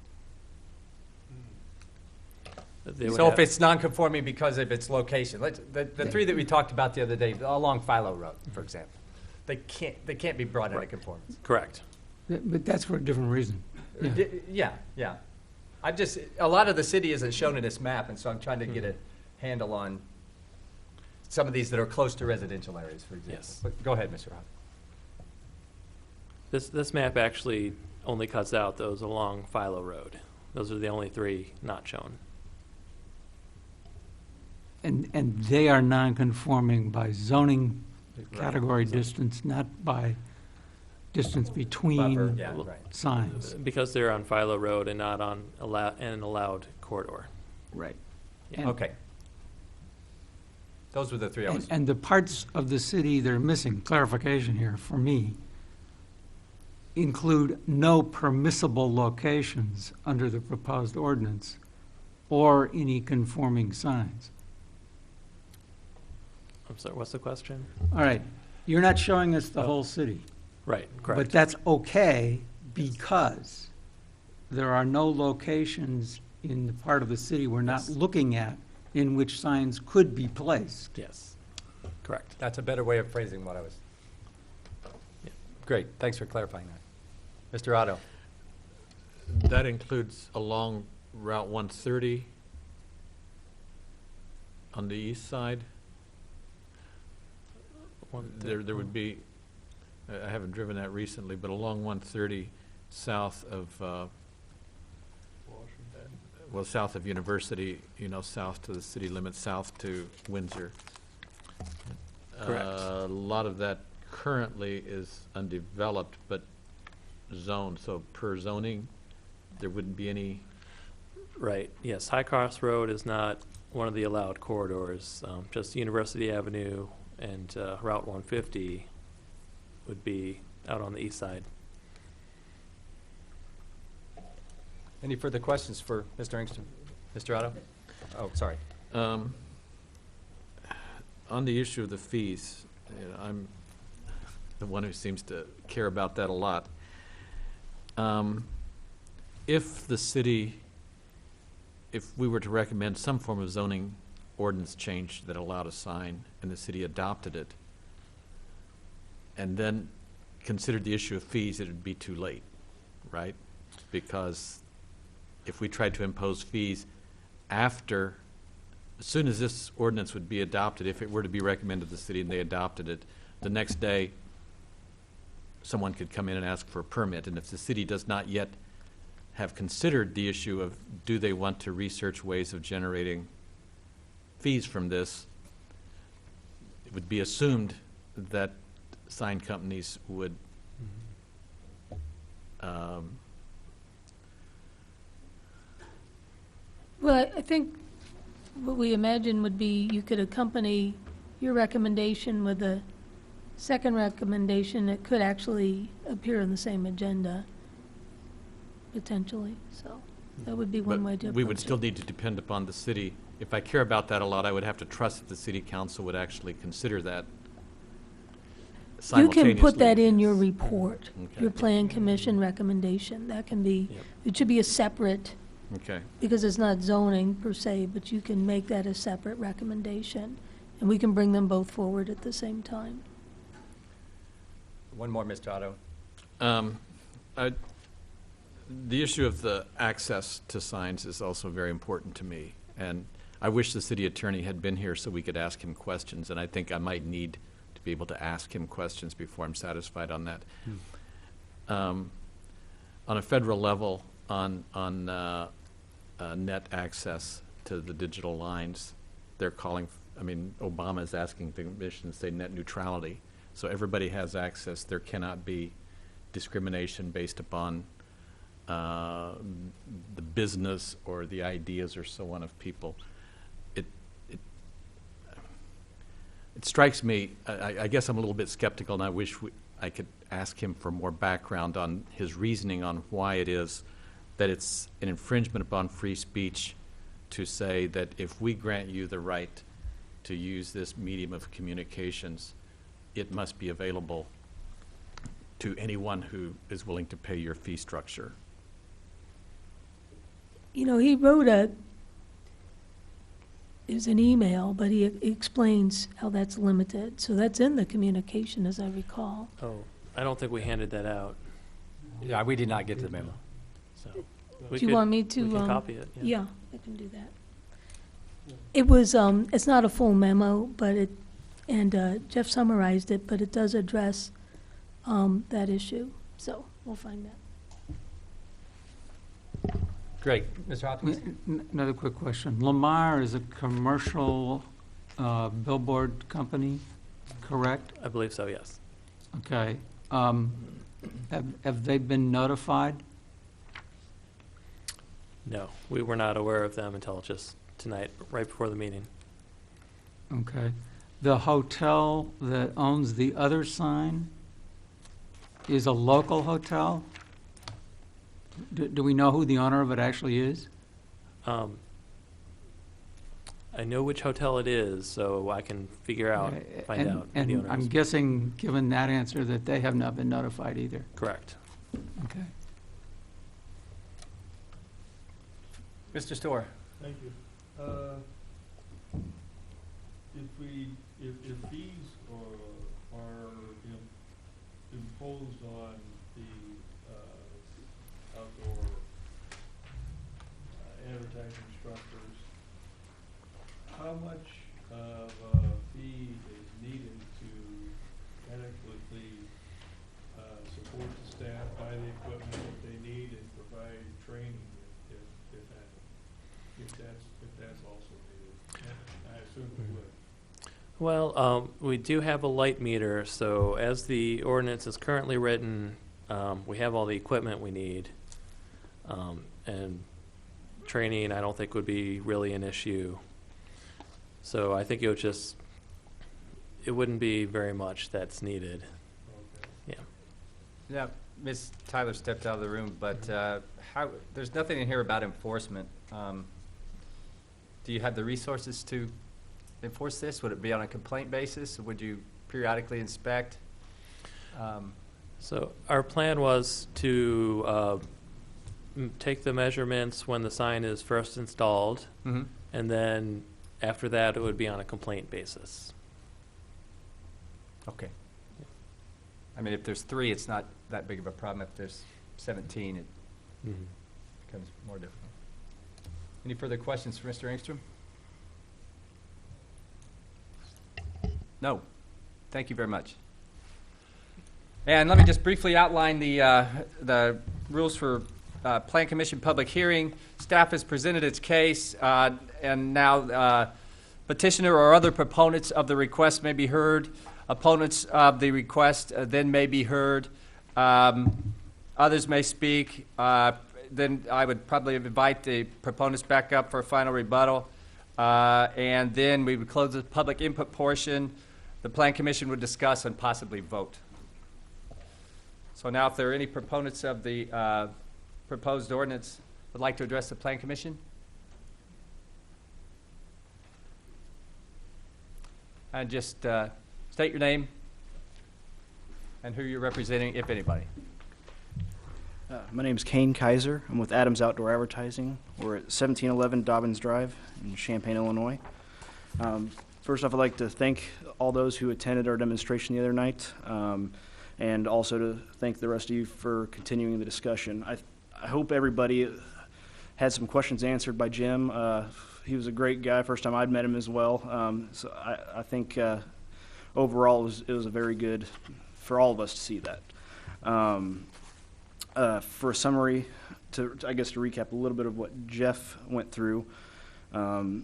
They would So if have- it's non-conforming because of its location, the three that we talked about the other day, along Philo Road, for example, they can't be brought into Right. conformance. Correct. But that's for a different reason. Yeah. Yeah. A lot of the city isn't shown in this map, and so I'm trying to get a handle on some of these that are close to residential areas, for example. Yes. But go ahead, Mr. Hopkins. This map actually only cuts out those along Philo Road. Those are the only three not shown. And they are non-conforming by zoning Right. category distance, not by distance Buffer, between yeah, right. signs. Because they're on Philo Road and not on an allowed corridor. Right. Yeah. Okay. Those were the three I was. And the parts of the city that are missing, clarification here for me, include no permissible locations under the proposed ordinance or any conforming signs. I'm sorry, what's the question? All right, you're not showing us the whole city. Right, But correct. that's okay because there are no locations in the part of the city we're not Yes. looking at in which signs could be placed. Yes, correct. That's a better way of phrasing what I was. Yeah. Great, thanks for clarifying that. Mr. Otto? That includes along Route 130, On the east side, there would be, I haven't driven that recently, but along 130 south of, well, south of University, south to the city limits, south to Windsor. Correct. A lot of that currently is undeveloped, but zoned, so per zoning, there wouldn't be any. Right, yes, High Cross Road is not one of the allowed corridors. Just University Avenue and Route 150 would be out on the east side. Any further questions for Mr. Engstrom? Mr. Otto? Oh, sorry. On the issue of the fees, I'm the one who seems to care about that a lot. If we were to recommend some form of zoning ordinance change that allowed a sign and the city adopted it, and then considered the issue of fees, it would be too late, right? Because if we tried to impose fees after, as soon as this ordinance would be adopted, if it were to be recommended to the city and they adopted it, the next day someone could come in and ask for a permit. And if the city does not yet have considered the issue of do they want to research ways of generating fees from this, it would be assumed that sign companies would Well, I think what we imagine would be you could accompany your recommendation with a second recommendation that could actually appear in the same agenda, potentially. So that would be one way to approach it. we would still need to depend upon the city. If I care about that a lot, I would have to trust that the city council would actually consider that You simultaneously. can put that in your report, Okay. your plan commission recommendation. That can be, Yep. it should be a separate, Okay. because it's not zoning per se, but you can make that a separate recommendation. And we can bring them both forward at the same time. One more, Mr. Otto. The issue of the access to signs is also very important to me. And I wish the city attorney had been here so we could ask him questions. And I think I might need to be able to ask him questions before I'm satisfied on that. On a federal level, on net access to the digital lines, they're calling, Obama is asking the commission to say net neutrality. So everybody has access. There cannot be discrimination based upon the business or the ideas or so on of people. It strikes me, I guess I'm a little bit skeptical, and I wish I could ask him for more background on his reasoning on why it is that it's an infringement upon free speech to say that if we grant you the right to use this medium of communications, it must be available to anyone who is willing to pay your fee structure. He wrote it was an email, but he explains how that's limited. So that's in the communication, as I recall. Oh, I don't think we handed that out. Yeah, we did not get the memo. So Do you want me to? We can copy it. Yeah, I can do that. It was, it's not a full memo, but Jeff summarized it, but it does address that issue. So we'll find that. Great. Mr. Hopkins? Another quick question. Lamar is a commercial billboard company, correct? I believe so, yes. Okay. Have they been notified? No, we were not aware of them until just tonight, right before the meeting. Okay. The hotel that owns the other sign is a local hotel? Do we know who the owner of it actually is? I know which hotel it is, so I can figure out, find out who the And owner I'm is. guessing, given that answer, that they have not been notified either. Correct. Okay. Mr. Storr? Thank you. If fees are imposed on the outdoor advertising structures, how much if that's also needed. I assume it would. Well, we do have a light meter, so as the ordinance is currently written, we have all the equipment we need. And training, I don't think would be really an issue. So I think it wouldn't be very much that's needed. Yeah. Yeah, Ms. Tyler stepped out of the room, but there's nothing in here about enforcement. Do you have the resources to enforce this? Would it be on a complaint basis? Would you periodically inspect? So our plan was to take the measurements when the sign is first installed, Mm-hmm. and then after that, it would be on a complaint basis. Okay. I mean, if there's 3, it's not that big of a problem. If there's 17, it becomes more difficult. Any further questions for Mr. Engstrom? No. Thank you very much. And let me just briefly outline the rules for Plan Commission public hearing. Staff has presented its case, and now petitioner or other proponents of the request may be heard. Opponents of the request then may be heard. Others may speak. Then I would probably invite the proponents back up for a final rebuttal. And then we would close the public input portion. The Plan Commission would discuss and possibly vote. So now if there are any proponents of the proposed ordinance would like to address the Plan Commission? And just state your name and who you're representing, if anybody. My name is Kane Kaiser. I'm with Adams Outdoor Advertising. We're at 1711 Dobbins Drive in Champaign, Illinois. First off, I'd like to thank all those who attended our demonstration the other night, and also to thank the rest of you for continuing the discussion. I hope everybody had some questions answered by Jim. He was a great guy. First time I'd met him as well. So I think overall it was a very good for all of us to see that. For a summary, to recap a little bit of what Jeff went through, the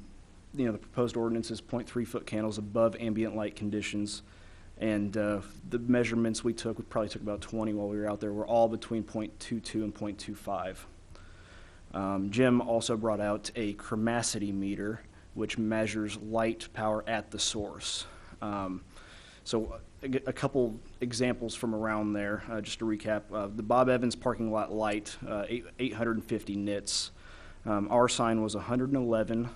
proposed ordinance is 0.3-foot candles above ambient light conditions, and the measurements we probably took about 20 while we were out there, were all between 0.22 and 0.25. Jim also brought out a chromatity meter, which measures light power at the source. So a couple examples from around there, just to recap. The Bob Evans parking lot light, 850 nits. Our sign was 111.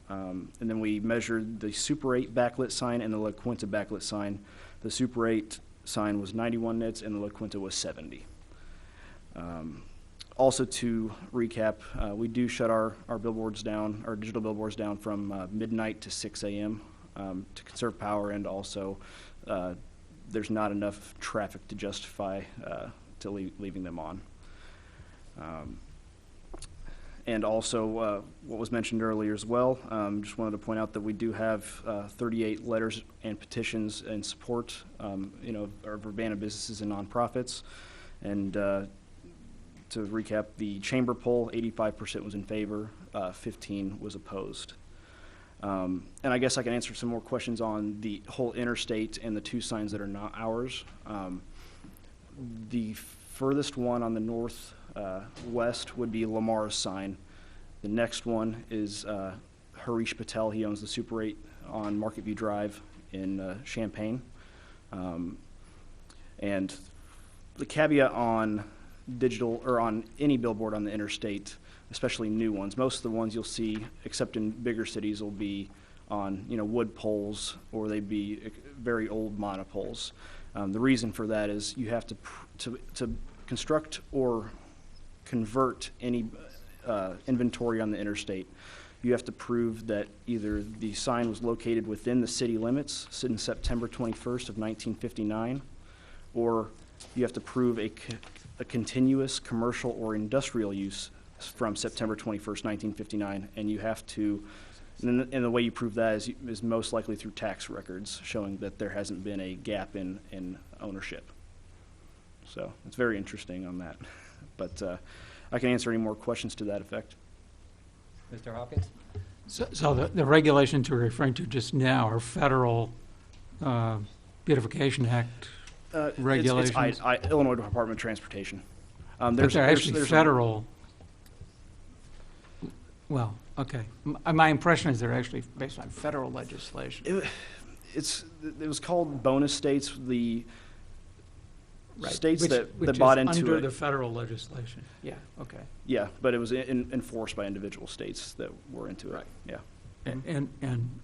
And then we measured the Super 8 backlit sign and the La Quinta backlit sign. The Super 8 sign was 91 nits and the La Quinta was 70. Also to recap, we do shut our billboards down, our digital billboards down from midnight to 6 a.m. To conserve power, and also there's not enough traffic to justify leaving them on. And also, what was mentioned earlier as well, just wanted to point out that we do have 38 letters and petitions in support, of Urbana businesses and nonprofits. And to recap, the chamber poll, 85% was in favor, 15 was opposed. And I guess I can answer some more questions on the whole interstate and the 2 signs that are not ours. The furthest one on the northwest would be Lamar's sign. The next one is Harish Patel. He owns the Super 8 on Market View Drive in Champaign. And the caveat on digital or on any billboard on the interstate, especially new ones, most of the ones you'll see, except in bigger cities, will be on wood poles, or they'd be very old monopoles. The reason for that is you have to construct or convert any inventory on the interstate. You have to prove that either the sign was located within the city limits since September 21st of 1959, or you have to prove a continuous commercial or industrial use from September 21st, 1959, and you have to, and the way you prove that is most likely through tax records showing that there hasn't been a gap in ownership. So it's very interesting on that. But I can answer any more questions to that effect. Mr. Hopkins? So the regulations you're referring to just now are federal Beautification Act regulations? It's Illinois Department of Transportation. But they're actually federal. Well, okay. My impression is they're actually based on federal legislation. It was called bonus states. The Right. states Which that bought is into under it. the federal legislation. Yeah, okay. Yeah, but it was enforced by individual states that were into it. Right. Yeah. And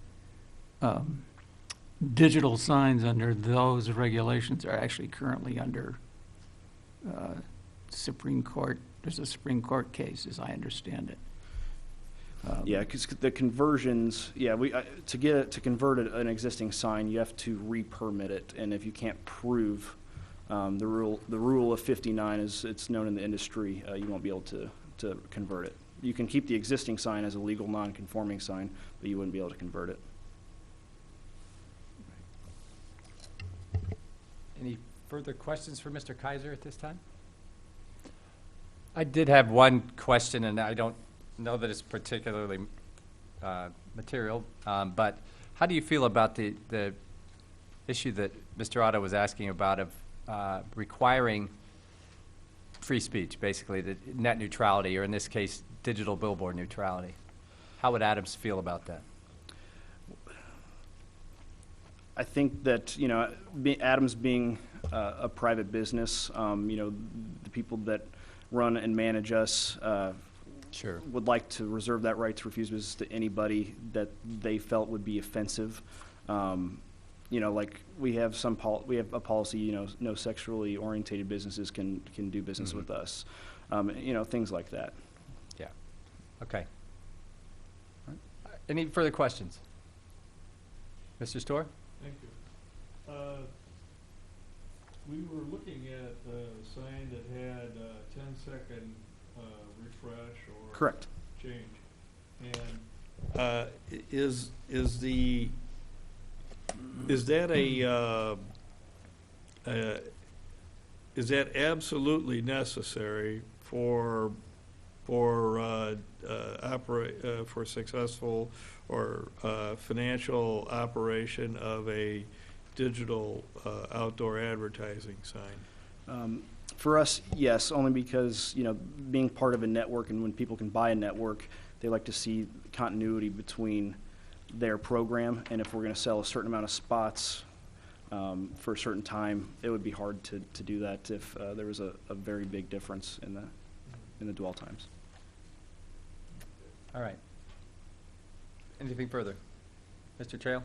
digital signs under those regulations are actually currently under Supreme Court. There's a Supreme Court case, as I understand it. Yeah, because the conversions, to convert an existing sign, you have to re-permit it, and if you can't prove the rule of 59, as it's known in the industry, you won't be able to convert it. You can keep the existing sign as a legal non-conforming sign, but you wouldn't be able to convert it. Any further questions for Mr. Kaiser at this time? I did have one question, and I don't know that it's particularly material, but how do you feel about the issue that Mr. Otto was asking about of requiring free speech, basically, the net neutrality, or in this case, digital billboard neutrality? How would Adams feel about that? I think that, Adams being a private business, the people that run and manage us Sure. would like to reserve that right to refuse business to anybody that they felt would be offensive. Like we have a policy, no sexually orientated businesses can do business with us. Things like that. Yeah. Okay. All right. Any further questions? Mr. Storr? Thank you. We were looking at a sign that had a 10-second refresh or Correct. change. And is that absolutely necessary for successful or financial operation of a digital outdoor advertising sign? For us, yes, only because, being part of a network, and when people can buy a network, they like to see continuity between their program, and if we're going to sell a certain amount of spots for a certain time, it would be hard to do that if there was a very big difference in the dwell times. All right. Anything further? Mr. Trail?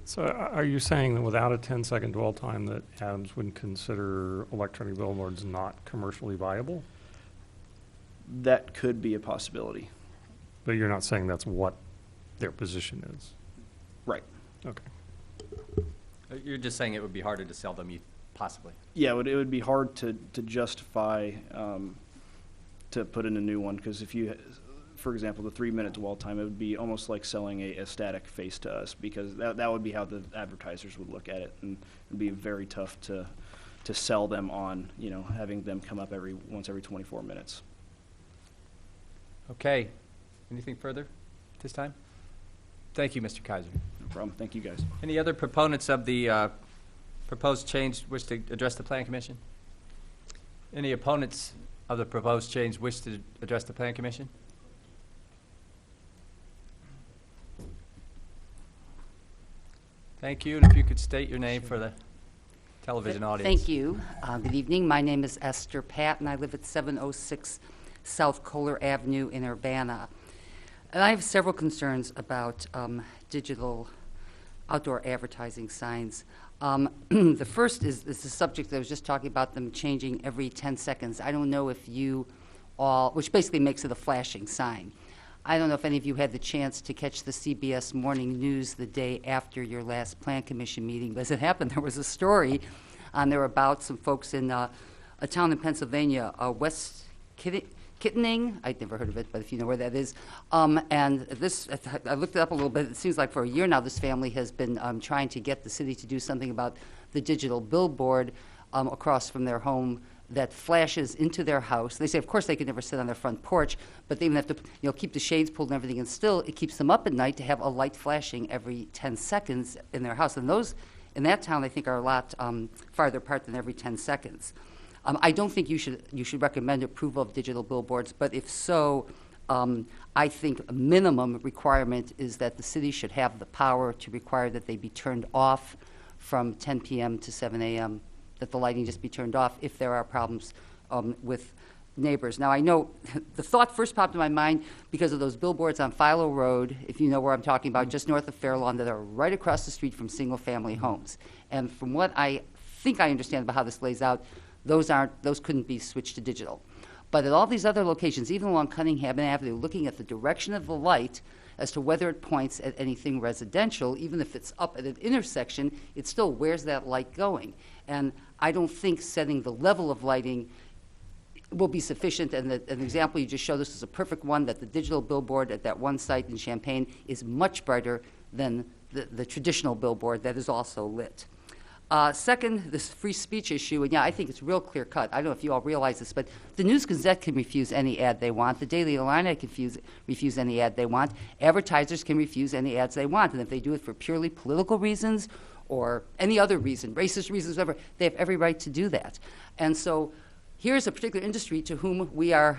So are you saying that without a 10-second dwell time that Adams would consider electronic billboards not commercially viable? That could be a possibility. But you're not saying that's what their position is? Right. Okay. You're just saying it would be harder to sell them, possibly. Yeah, it would be hard to justify to put in a new one, because if you, for example, the 3-minute dwell time, it would be almost like selling a static face to us, because that would be how the advertisers would look at it, and it'd be very tough to sell them on, having them come up once every 24 minutes. Okay. Anything further at this time? Thank you, Mr. Kaiser. No problem. Thank you, guys. Any other proponents of the proposed change wish to address the Plan Commission? Any opponents of the proposed change wish to address the Plan Commission? Thank you, and if you could state your name for the television audience. Thank you. Good evening. My name is Esther Patt, and I live at 706 South Kohler Avenue in Urbana. And I have several concerns about digital outdoor advertising signs. The first is the subject that I was just talking about, them changing every 10 seconds. I don't know if you all, which basically makes it a flashing sign. I don't know if any of you had the chance to catch the CBS Morning News the day after your last Plan Commission meeting, but as it happened, there was a story there about some folks in a town in Pennsylvania, West Kittening. I'd never heard of it, but if you know where that is. And this, I looked it up a little bit. It seems like for a year now, this family has been trying to get the city to do something about the digital billboard across from their home that flashes into their house. They say, of course, they can never sit on their front porch, but they even have to, keep the shades pulled and everything, and still it keeps them up at night to have a light flashing every 10 seconds in their house. And those, in that town, I think are a lot farther apart than every 10 seconds. I don't think you should recommend approval of digital billboards, but if so, I think a minimum requirement is that the city should have the power to require that they be turned off from 10 p.m. to 7 a.m., that the lighting just be turned off if there are problems with neighbors. Now, I know the thought first popped in my mind because of those billboards on Philo Road, if you know where I'm talking about, just north of Fairlawn, that are right across the street from single-family homes. And from what I think I understand about how this lays out, those couldn't be switched to digital. But at all these other locations, even along Cunningham Avenue, looking at the direction of the light as to whether it points at anything residential, even if it's up at an intersection, it's still, where's that light going? And I don't think setting the level of lighting will be sufficient. And an example you just showed us is a perfect one, that the digital billboard at that one site in Champaign is much brighter than the traditional billboard that is also lit. Second, this free speech issue, and yeah, I think it's real clear cut. I don't know if you all realize this, but the News Gazette can refuse any ad they want. The Daily Illini can refuse any ad they want. Advertisers can refuse any ads they want. And if they do it for purely political reasons or any other reason, racist reasons, whatever, they have every right to do that. And so here's a particular industry to whom we are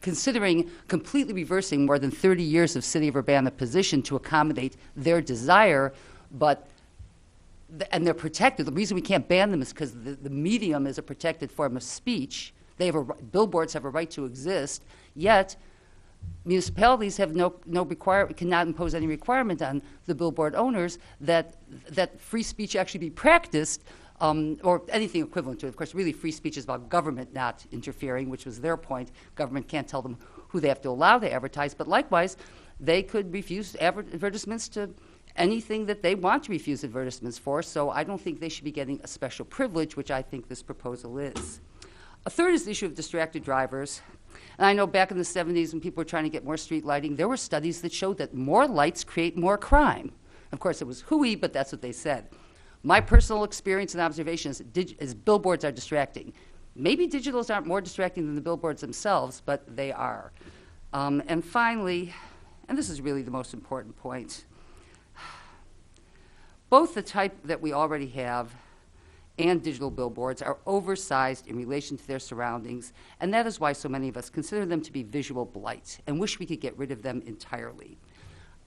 considering completely reversing more than 30 years of City of Urbana position to accommodate their desire, but and they're protected. The reason we can't ban them is because the medium is a protected form of speech. Billboards have a right to exist, yet municipalities have cannot impose any requirement on the billboard owners that free speech actually be practiced, or anything equivalent to it. Of course, really free speech is about government not interfering, which was their point. Government can't tell them who they have to allow to advertise, but likewise, they could refuse advertisements to anything that they want to refuse advertisements for, so I don't think they should be getting a special privilege, which I think this proposal is. A third is the issue of distracted drivers. And I know back in the 70s when people were trying to get more street lighting, there were studies that showed that more lights create more crime. Of course, it was hooey, but that's what they said. My personal experience and observation is billboards are distracting. Maybe digitals aren't more distracting than the billboards themselves, but they are. And finally, and this is really the most important point, both the type that we already have and digital billboards are oversized in relation to their surroundings, and that is why so many of us consider them to be visual blight and wish we could get rid of them entirely.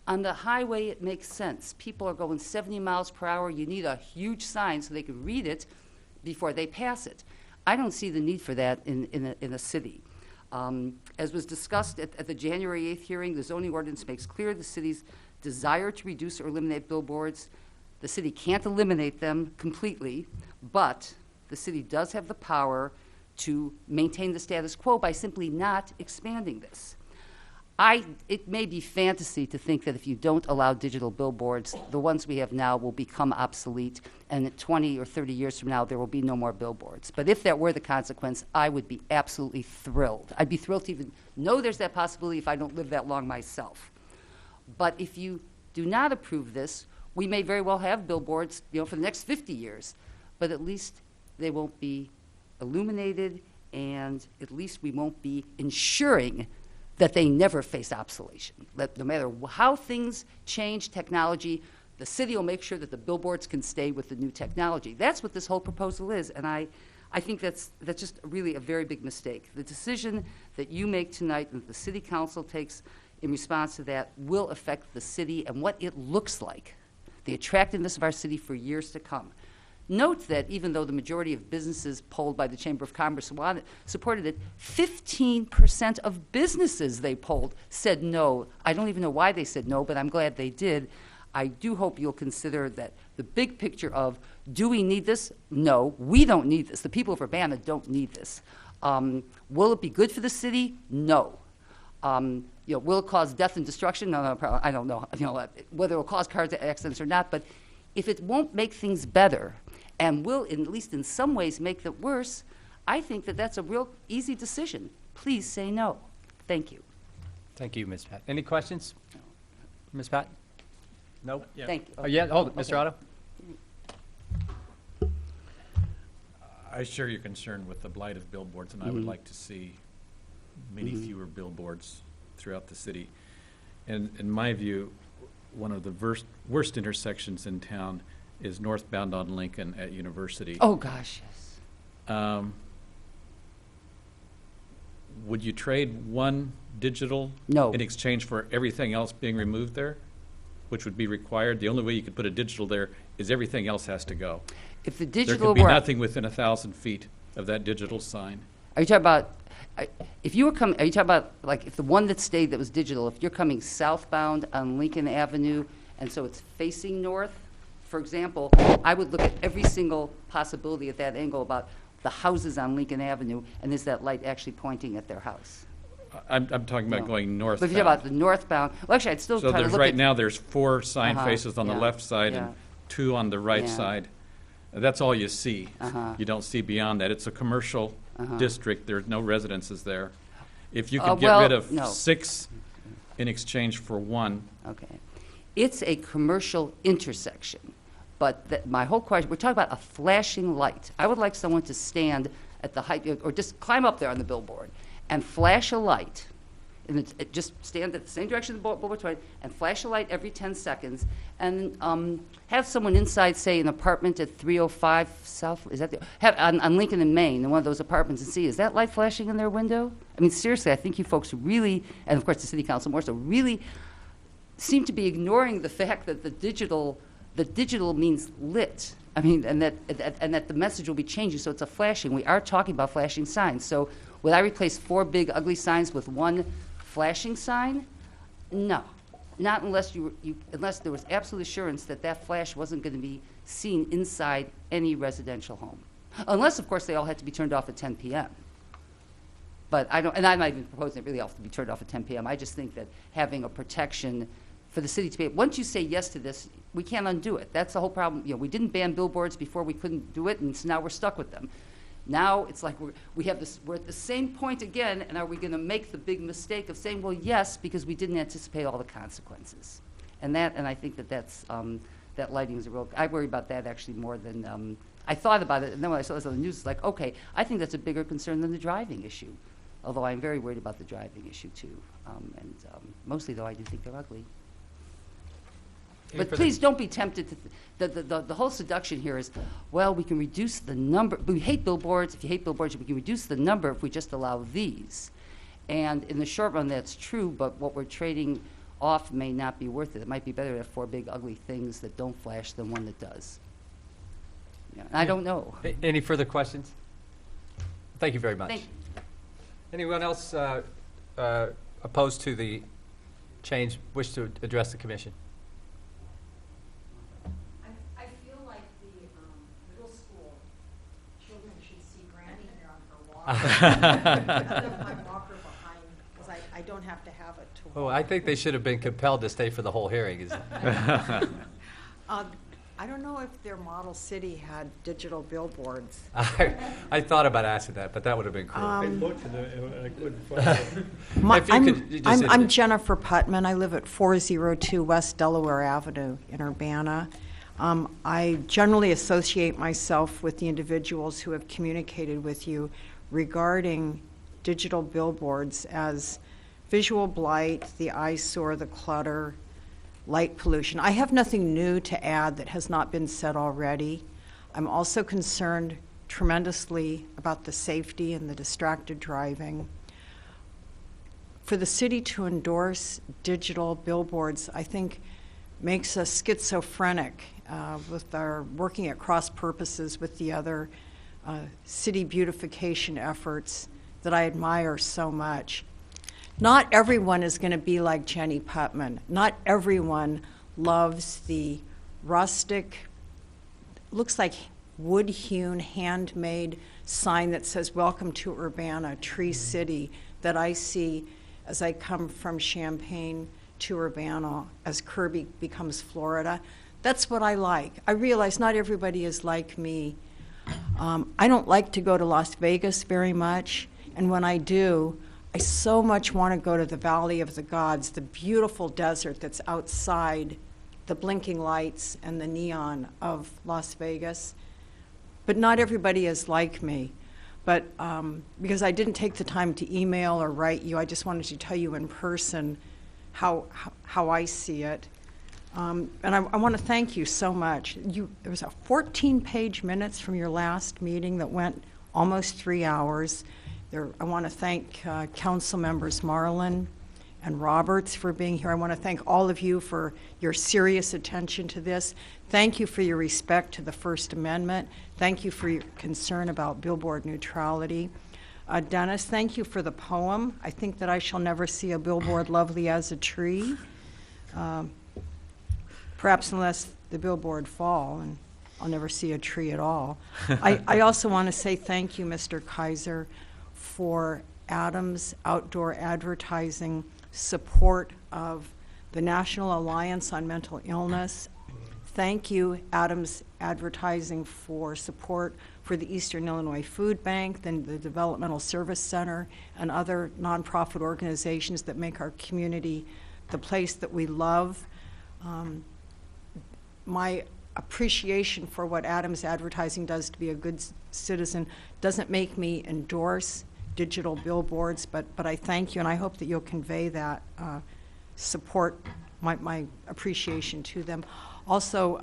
On the highway, it makes sense. People are going 70 miles per hour. You need a huge sign so they can read it before they pass it. I don't see the need for that in a city. As was discussed at the January 8th hearing, the zoning ordinance makes clear the city's desire to reduce or eliminate billboards. The city can't eliminate them completely, but the city does have the power to maintain the status quo by simply not expanding this. It may be fantasy to think that if you don't allow digital billboards, the ones we have now will become obsolete, and 20 or 30 years from now, there will be no more billboards. But if that were the consequence, I would be absolutely thrilled. I'd be thrilled to even know there's that possibility if I don't live that long myself. But if you do not approve this, we may very well have billboards, for the next 50 years, but at least they won't be illuminated, and at least we won't be ensuring that they never face obsolescence. That no matter how things change, technology, the city will make sure that the billboards can stay with the new technology. That's what this whole proposal is, and I think that's just really a very big mistake. The decision that you make tonight and that the city council takes in response to that will affect the city and what it looks like, the attractiveness of our city for years to come. Note that even though the majority of businesses polled by the Chamber of Commerce supported it, 15% of businesses they polled said no. I don't even know why they said no, but I'm glad they did. I do hope you'll consider that the big picture of, do we need this? No, we don't need this. The people of Urbana don't need this. Will it be good for the city? No. Will it cause death and destruction? No, I don't know. Whether it will cause car accidents or not. But if it won't make things better and will, at least in some ways, make it worse, I think that that's a real easy decision. Please say no. Thank you. Thank you, Ms. Pat. Any questions? Ms. Pat? No? Thank you. Hold it, Mr. Otto. I share your concern with the blight of billboards, and I would like to see many fewer billboards throughout the city. And in my view, one of the worst intersections in town is northbound on Lincoln at University. Oh, gosh, yes. Would you trade one digital No. in exchange for everything else being removed there, which would be required? The only way you could put a digital there is everything else has to go. If the There digital could be were, nothing within 1,000 feet of that digital sign. are you talking about, if you were coming, are you talking about, like, if the one that stayed that was digital, if you're coming southbound on Lincoln Avenue, and so it's facing north, for example, I would look at every single possibility at that angle about the houses on Lincoln Avenue, and is that light actually pointing at their house? I'm talking about No. going But northbound. if you're about the northbound, well, actually, I'd still So try to there's, look right at. now, there's 4 sign Uh-huh, faces on the yeah, left side yeah. and 2 on the right Yeah. side. That's all you see. Uh-huh. You don't see beyond that. It's a commercial Uh-huh. district. There's no residences there. If you could get well, rid of no. 6 in exchange for 1, Okay. It's a commercial intersection, but my whole question, we're talking about a flashing light. I would like someone to stand at the height, or just climb up there on the billboard and flash a light, and just stand at the same direction the billboard's pointing, and flash a light every 10 seconds, and have someone inside, say, an apartment at 305 South, is that on Lincoln and Main, in one of those apartments, and see, is that light flashing in their window? I mean, seriously, I think you folks really, and of course the city council more so, really seem to be ignoring the fact that the digital means lit. I mean, and that the message will be changing, so it's a flashing. We are talking about flashing signs. So would I replace 4 big ugly signs with 1 flashing sign? No, not unless unless there was absolute assurance that that flash wasn't going to be seen inside any residential home. Unless, of course, they all had to be turned off at 10 p.m. But I don't, and I'm not even proposing it really all to be turned off at 10 p.m. I just think that having a protection for the city to be, once you say yes to this, we can't undo it. That's the whole problem. You know, we didn't ban billboards before we couldn't do it, and so now we're stuck with them. Now it's like we're at the same point again, and are we going to make the big mistake of saying, well, yes, because we didn't anticipate all the consequences? And I think that's that lighting is a real. I worry about that actually more than I thought about it, and then when I saw this on the news, it's like, okay, I think that's a bigger concern than the driving issue. Although I'm very worried about the driving issue too, and mostly though I do think they're ugly. But please don't be tempted to, the whole seduction here is, well, we can reduce the number, we hate billboards, if you hate billboards, we can reduce the number if we just allow these. And in the short run, that's true, but what we're trading off may not be worth it. It might be better to have 4 big ugly things that don't flash than one that does. Yeah, I don't know. Any further questions? Thank you very much. Thank you. Anyone else opposed to the change, wish to address the commission? I feel like the middle school children should see Granny here on her walker. I left my walker behind because I don't have to have it to walk. Oh, I think they should have been compelled to stay for the whole hearing. I don't know if their model city had digital billboards. I thought about asking that, but that would have been cruel. I looked and I couldn't find it. If you could, you just I'm said- Jennifer Putman. I live at 402 West Delaware Avenue in Urbana. I generally associate myself with the individuals who have communicated with you regarding digital billboards as visual blight, the eyesore, the clutter, light pollution. I have nothing new to add that has not been said already. I'm also concerned tremendously about the safety and the distracted driving. For the city to endorse digital billboards, I think makes us schizophrenic with our working at cross purposes with the other city beautification efforts that I admire so much. Not everyone is going to be like Jenny Putman. Not everyone loves the rustic, looks like wood-hewn, handmade sign that says, "Welcome to Urbana, Tree City," that I see as I come from Champaign to Urbana as Kirby becomes Florida. That's what I like. I realize not everybody is like me. I don't like to go to Las Vegas very much, and when I do, I so much want to go to the Valley of the Gods, the beautiful desert that's outside the blinking lights and the neon of Las Vegas. but not everybody is like me. But because I didn't take the time to email or write you, I just wanted to tell you in person how I see it. And I want to thank you so much. There was a 14-page minutes from your last meeting that went almost 3 hours. I want to thank Council Members Marlin and Roberts for being here. I want to thank all of you for your serious attention to this. Thank you for your respect to the First Amendment. Thank you for your concern about billboard neutrality. Dennis, thank you for the poem. I think that I shall never see a billboard lovely as a tree. Perhaps unless the billboard fall, and I'll never see a tree at all. I also want to say thank you, Mr. Kaiser, for Adams Outdoor Advertising support of the National Alliance on Mental Illness. Thank you, Adams Advertising, for support for the Eastern Illinois Food Bank, then the Developmental Service Center, and other nonprofit organizations that make our community the place that we love. My appreciation for what Adams Advertising does to be a good citizen doesn't make me endorse digital billboards, but I thank you, and I hope that you'll convey that support, my appreciation to them. Also,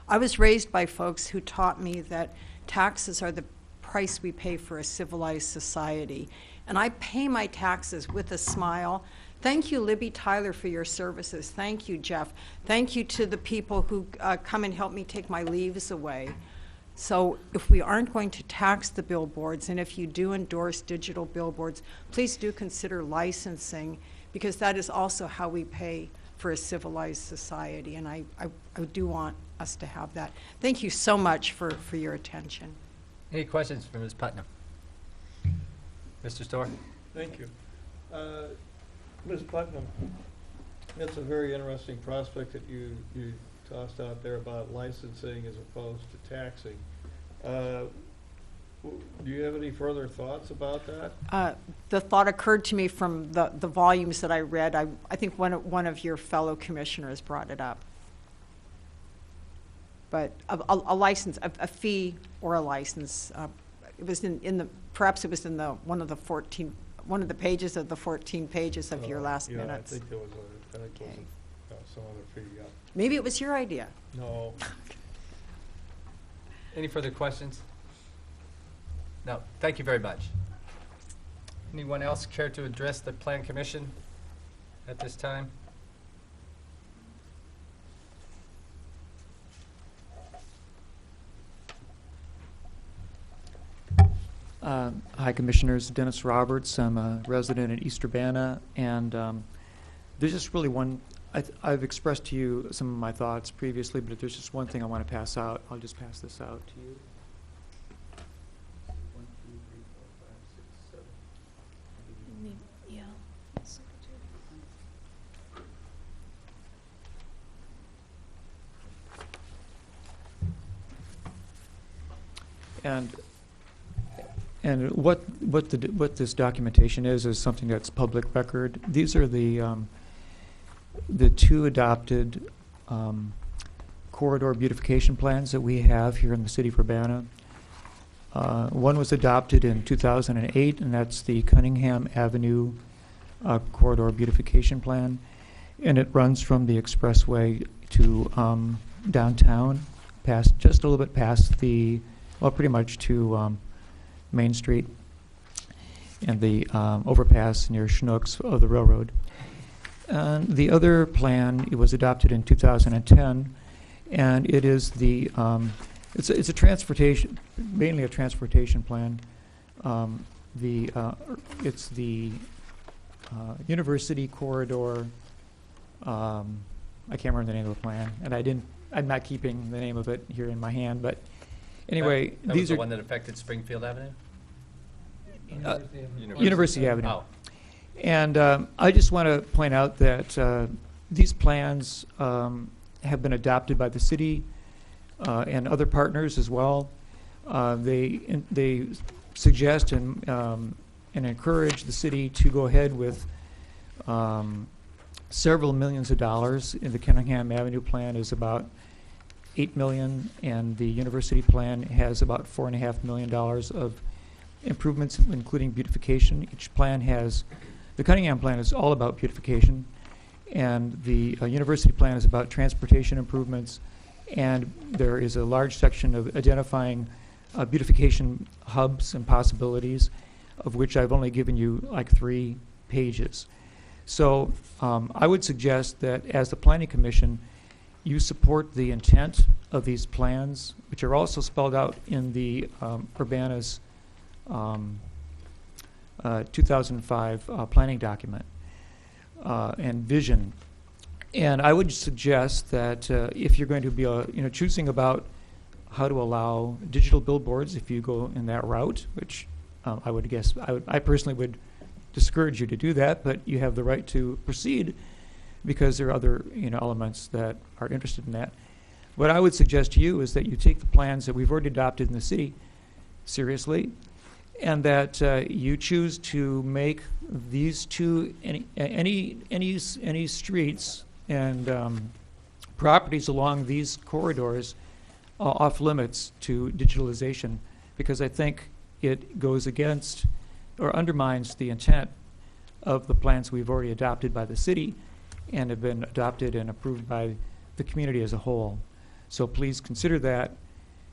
I was raised by folks who taught me that taxes are the price we pay for a civilized society, and I pay my taxes with a smile. Thank you, Libby Tyler, for your services. Thank you, Jeff. Thank you to the people who come and help me take my leaves away. So if we aren't going to tax the billboards, and if you do endorse digital billboards, please do consider licensing, because that is also how we pay for a civilized society, and I do want us to have that. Thank you so much for your attention. Any questions for Ms. Putnam? Mr. Storr? Thank you. Ms. Putnam, it's a very interesting prospect that you tossed out there about licensing as opposed to taxing. Do you have any further thoughts about that? The thought occurred to me from the volumes that I read. I think one of your fellow commissioners brought it up. But a license, a fee or a license, it was perhaps it was in one of the pages of the 14 pages of your last minutes. I think there was some other fee. Yeah. Maybe it was your idea. No. Any further questions? No. Thank you very much. Anyone else care to address the Plan Commission at this time? Hi, Commissioners. Dennis Roberts. I'm a resident in East Urbana, and there's just really one. I've expressed to you some of my thoughts previously, but if there's just one thing I want to pass out, I'll just pass this out to you. 1, 2, 3, 4, 5, 6, 7. Yeah. And what this documentation is something that's public record. These are the two adopted corridor beautification plans that we have here in the city of Urbana. One was adopted in 2008, and that's the Cunningham Avenue corridor beautification plan, and it runs from the expressway to downtown, just a little bit past pretty much to Main Street and the overpass near Schnucks of the railroad. And the other plan, it was adopted in 2010, and it is it's a transportation, mainly a transportation plan. It's the University Corridor. I can't remember the name of the plan, and I'm not keeping the name of it here in my hand, but anyway, that these was the are one that affected Springfield Avenue? University Avenue. Oh. And I just want to point out that these plans have been adopted by the city and other partners as well. They suggest and encourage the city to go ahead with several millions of dollars. In the Cunningham Avenue plan is about $8 million, and the university plan has about $4.5 million of improvements, including beautification. Each plan has, the Cunningham plan is all about beautification, and the university plan is about transportation improvements, and there is a large section of identifying beautification hubs and possibilities, of which I've only given you like 3 pages. So I would suggest that as the Planning Commission, you support the intent of these plans, which are also spelled out in the Urbana's 2005 planning document and vision. And I would suggest that if you're going to be choosing about how to allow digital billboards, if you go in that route, which I would guess, I personally would discourage you to do that, but you have the right to proceed because there are other elements that are interested in that. What I would suggest to you is that you take the plans that we've already adopted in the city seriously, and that you choose to make these two any streets and properties along these corridors off limits to digitalization, because I think it goes against or undermines the intent of the plans we've already adopted by the city and have been adopted and approved by the community as a whole. So please consider that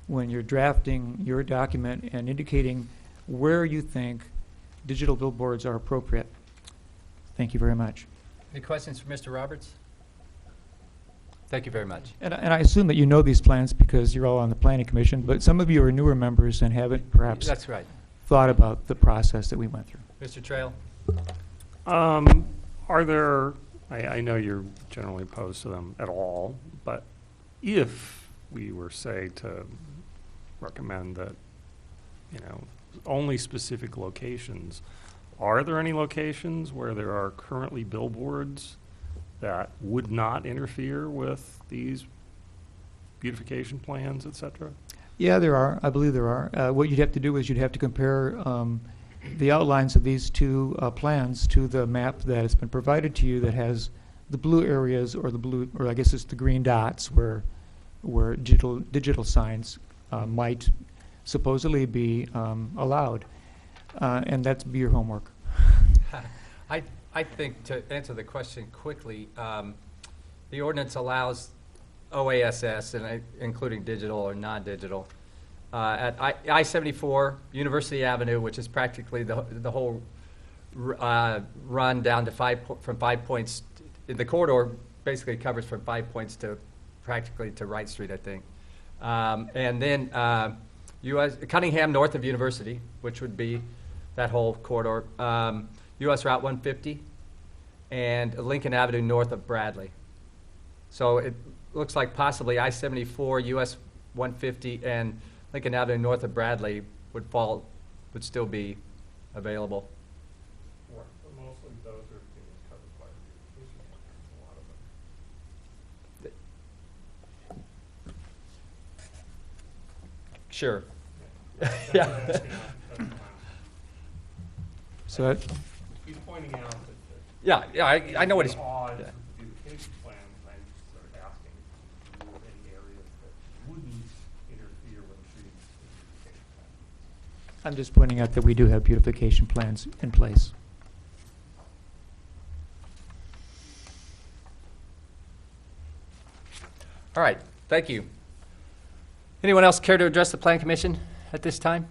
when you're drafting your document and indicating where you think digital billboards are appropriate. Thank you very much. Any questions for Mr. Roberts? Thank you very much. And I assume that you know these plans because you're all on the Planning Commission, but some of you are newer members and haven't perhaps That's right. thought about the process that we went through. Mr. Trail? Are there, I know you're generally opposed to them at all, but if we were, say, to recommend that, only specific locations, are there any locations where there are currently billboards that would not interfere with these beautification plans, et cetera? Yeah, there are. I believe there are. What you'd have to do is you'd have to compare the outlines of these two plans to the map that has been provided to you that has the blue areas or I guess it's the green dots where digital signs might supposedly be allowed. And that's be your homework. I think to answer the question quickly, the ordinance allows OASS, and including digital or non-digital, at I-74 University Avenue, which is practically the whole run down to from 5 points. The corridor basically covers from 5 points to practically to Wright Street, I think. And then Cunningham north of University, which would be that whole corridor. U.S. Route 150 and Lincoln Avenue north of Bradley. So it looks like possibly I-74, U.S. 150, and Lincoln Avenue north of Bradley would still be available. Right, but mostly those are being covered by beautification plans, a lot of them. Sure. Yeah. So he's pointing out that. Yeah, I know what he's. Odds with the beautification plans, I'm sort of asking if you have any areas that wouldn't interfere with the beautification plan. I'm just pointing out that we do have beautification plans in place. All right, thank you. Anyone else care to address the Plan Commission at this time?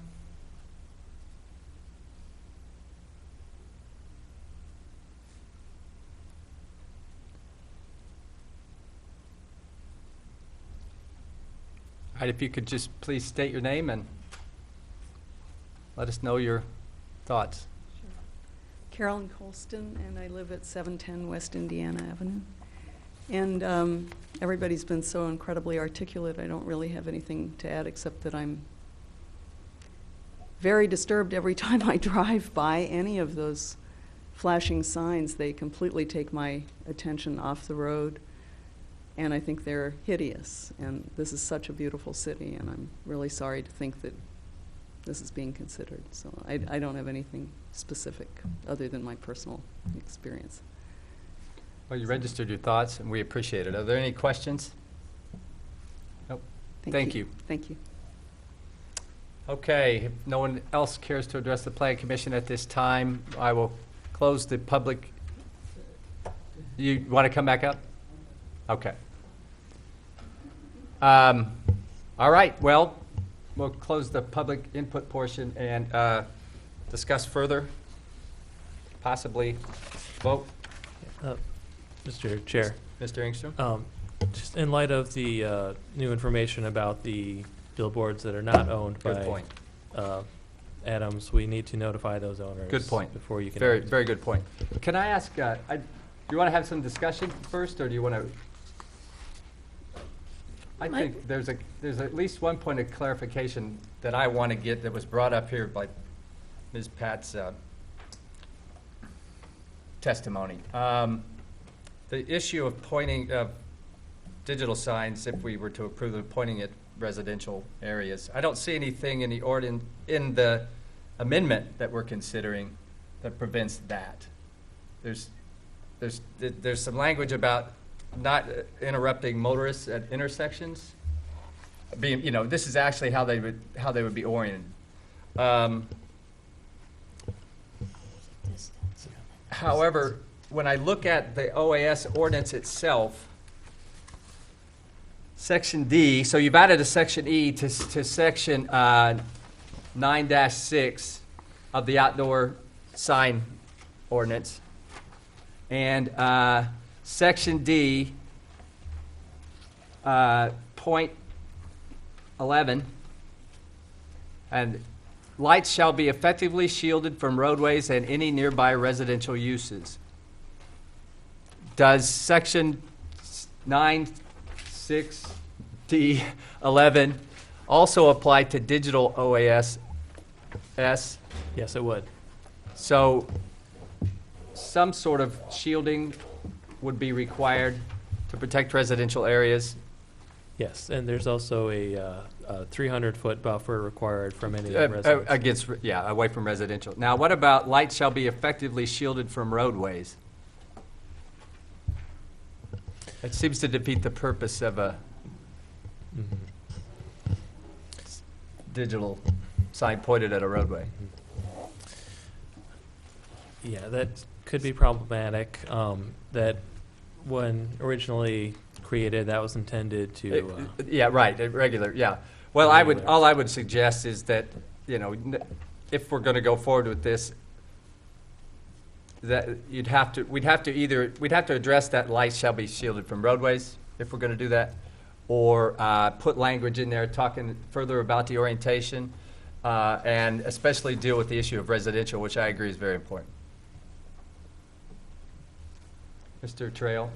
All right, if you could just please state your name and let us know your thoughts. Carolyn Colston, and I live at 710 West Indiana Avenue. And everybody's been so incredibly articulate, I don't really have anything to add except that I'm very disturbed every time I drive by any of those flashing signs. They completely take my attention off the road, and I think they're hideous. And this is such a beautiful city, and I'm really sorry to think that this is being considered. So I don't have anything specific other than my personal experience. Well, you registered your thoughts, and we appreciate it. Are there any questions? Nope. Thank you. Thank you. Okay, if no one else cares to address the Plan Commission at this time, I will close the public. You want to come back up? Okay. All right, well, we'll close the public input portion and discuss further, possibly vote. Mr. Chair. Mr. Engstrom? Just in light of the new information about the billboards that are not owned Good by point. Adams, we need to notify those owners. Good point. Before you can. Very, act. very good point. Can I ask, do you want to have some discussion first, or do you want to? I think there's at least one point of clarification that I want to get that was brought up here by Ms. Pat's testimony. The issue of pointing digital signs, if we were to approve of pointing at residential areas. I don't see anything in the amendment that we're considering that prevents that. There's some language about not interrupting motorists at intersections. This is actually how they would be oriented. However, when I look at the OAS ordinance itself, Section D, so you've added a Section E to Section 9-6 of the outdoor sign ordinance. And Section D, point 11, and lights shall be effectively shielded from roadways and any nearby residential uses. Does Section 9-6D11 also apply to digital OAS? Yes, it would. So some sort of shielding would be required to protect residential areas? Yes, and there's also a 300-foot buffer required from any residents. Away from residential. Now, what about lights shall be effectively shielded from roadways? It seems to defeat the purpose of a digital sign pointed at a roadway. Yeah, that could be problematic. That when originally created, that was intended to. Regular. Yeah. Well, all I would suggest is that if we're going to go forward with this, that we'd have to address that lights shall be shielded from roadways if we're going to do that, or put language in there talking further about the orientation, and especially deal with the issue of residential, which I agree is very important. Mr. Trail.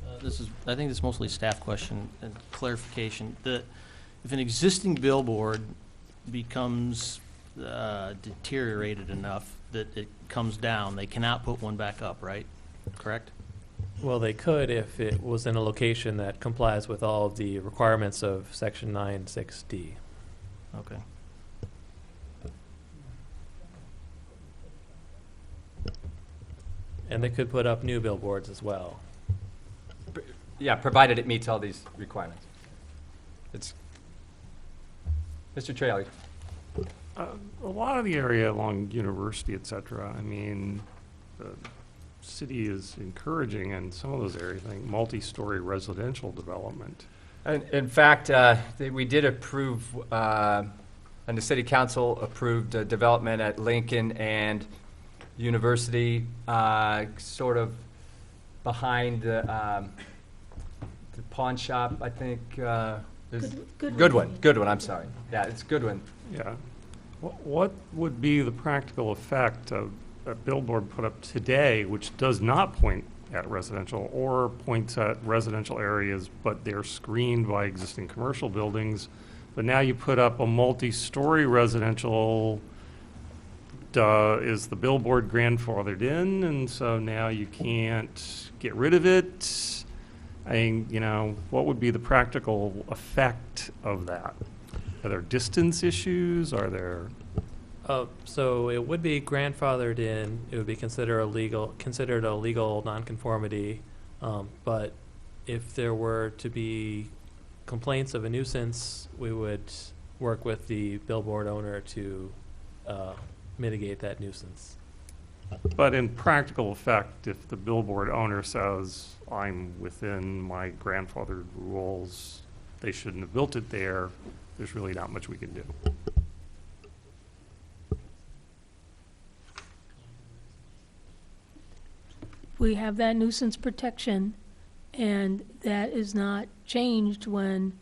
I think this is mostly a staff question and clarification. If an existing billboard becomes deteriorated enough that it comes down, they cannot put one back up, right? Correct? Well, they could if it was in a location that complies with all of the requirements of Section 9-6D. Okay. And they could put up new billboards as well. Yeah, provided it meets all these requirements. Mr. Trail. A lot of the area along University, et cetera, the city is encouraging in some of those areas, like multi-story residential development. In fact, we did approve, and the city council approved development at Lincoln and University, sort of behind the pawn shop, I think. Goodwin, I'm sorry. Yeah, it's Goodwin. Yeah. What would be the practical effect of a billboard put up today which does not point at residential or points at residential areas, but they're screened by existing commercial buildings, but now you put up a multi-story residential, is the billboard grandfathered in, and so now you can't get rid of it? What would be the practical effect of that? Are there distance issues? Are there? So it would be grandfathered in. It would be considered a legal nonconformity. But if there were to be complaints of a nuisance, we would work with the billboard owner to mitigate that nuisance. But in practical effect, if the billboard owner says, I'm within my grandfathered rules, they shouldn't have built it there, there's really not much we can do. We have that nuisance protection, and that is not changed when,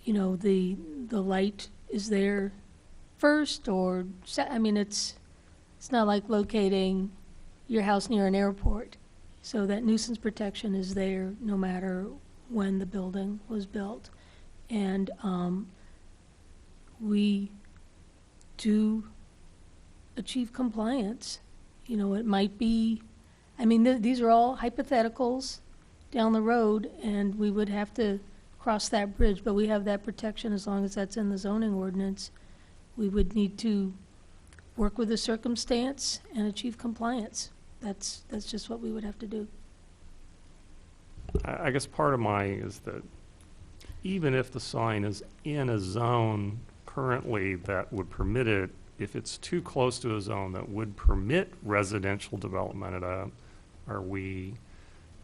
you know, the light is there first, or, I mean, it's not like locating your house near an airport. So that nuisance protection is there no matter when the building was built. And we do achieve compliance. You know, it might be, I mean, these are all hypotheticals down the road, and we would have to cross that bridge, but we have that protection as long as that's in the zoning ordinance. We would need to work with the circumstance and achieve compliance. That's just what we would have to do. I guess part of my is that even if the sign is in a zone currently that would permit it, if it's too close to a zone that would permit residential development, are we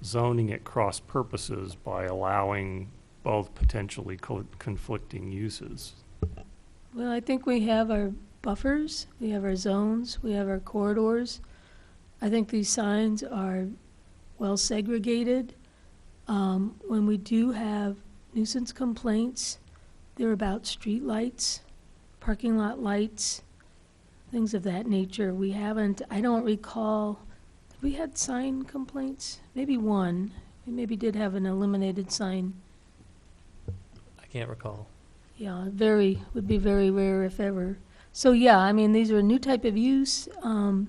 zoning it cross purposes by allowing both potentially conflicting uses? Well, I think we have our buffers, we have our zones, we have our corridors. I think these signs are well segregated. When we do have nuisance complaints, they're about street lights, parking lot lights, things of that nature. We haven't, I don't recall, have we had sign complaints? Maybe one. We maybe did have an eliminated sign. I can't recall. Yeah, would be very rare if ever. So yeah, I mean, these are a new type of use, and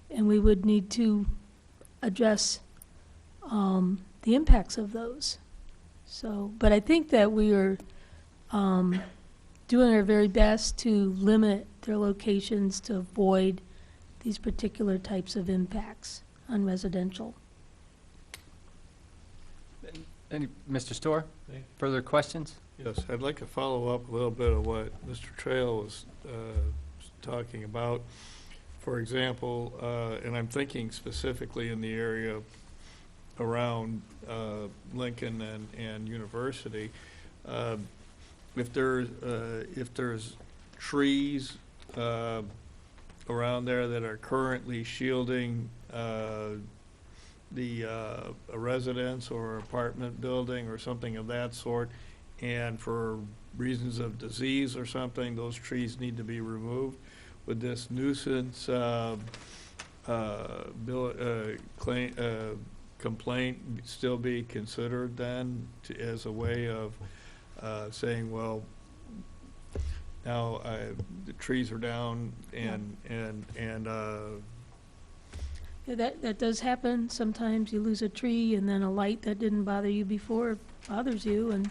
we would need to address the impacts of those. So, but I think that we are doing our very best to limit their locations to avoid these particular types of impacts on residential. Any, Mr. Storr, further questions? Yes, I'd like to follow up a little bit of what Mr. Trail was talking about. For example, and I'm thinking specifically in the area around Lincoln and University, if there's trees around there that are currently shielding a residence or apartment building or something of that sort, and for reasons of disease or something, those trees need to be removed, would this nuisance complaint still be considered then as a way of saying, well, now the trees are down and Yeah, that does happen. Sometimes you lose a tree and then a light that didn't bother you before bothers you, and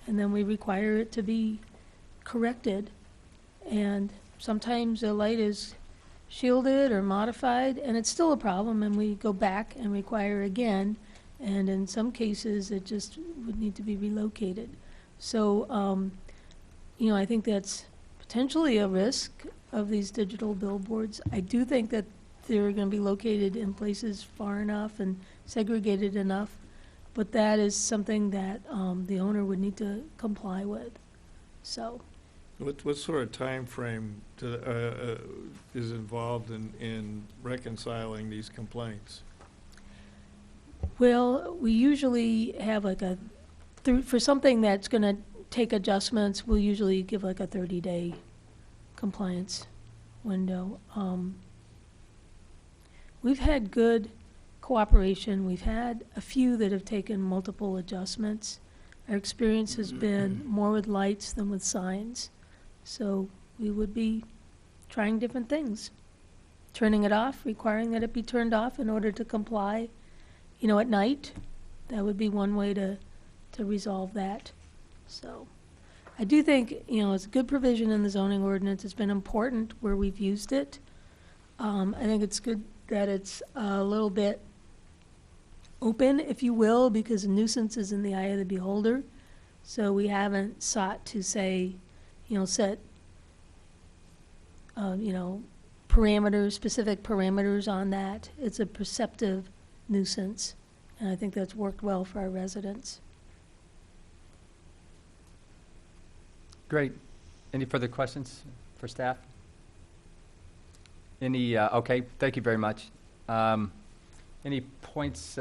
then we require it to be corrected. And sometimes the light is shielded or modified, and it's still a problem, and we go back and require again. And in some cases, it just would need to be relocated. So, you know, I think that's potentially a risk of these digital billboards. I do think that they're going to be located in places far enough and segregated enough, but that is something that the owner would need to comply with. So, what sort of time frame is involved in reconciling these complaints? well, we usually have like for something that's going to take adjustments, we'll usually give like a 30-day compliance window. We've had good cooperation. We've had a few that have taken multiple adjustments. Our experience has been more with lights than with signs. So we would be trying different things. Turning it off, requiring that it be turned off in order to comply, you know, at night. That would be one way to resolve that. So I do think, you know, it's a good provision in the zoning ordinance. It's been important where we've used it. I think it's good that it's a little bit open, if you will, because a nuisance is in the eye of the beholder. So we haven't sought to say, set, parameters, specific parameters on that. It's a perceptive nuisance, and I think that's worked well for our residents. Great. Any further questions for staff? Okay, thank you very much. Any points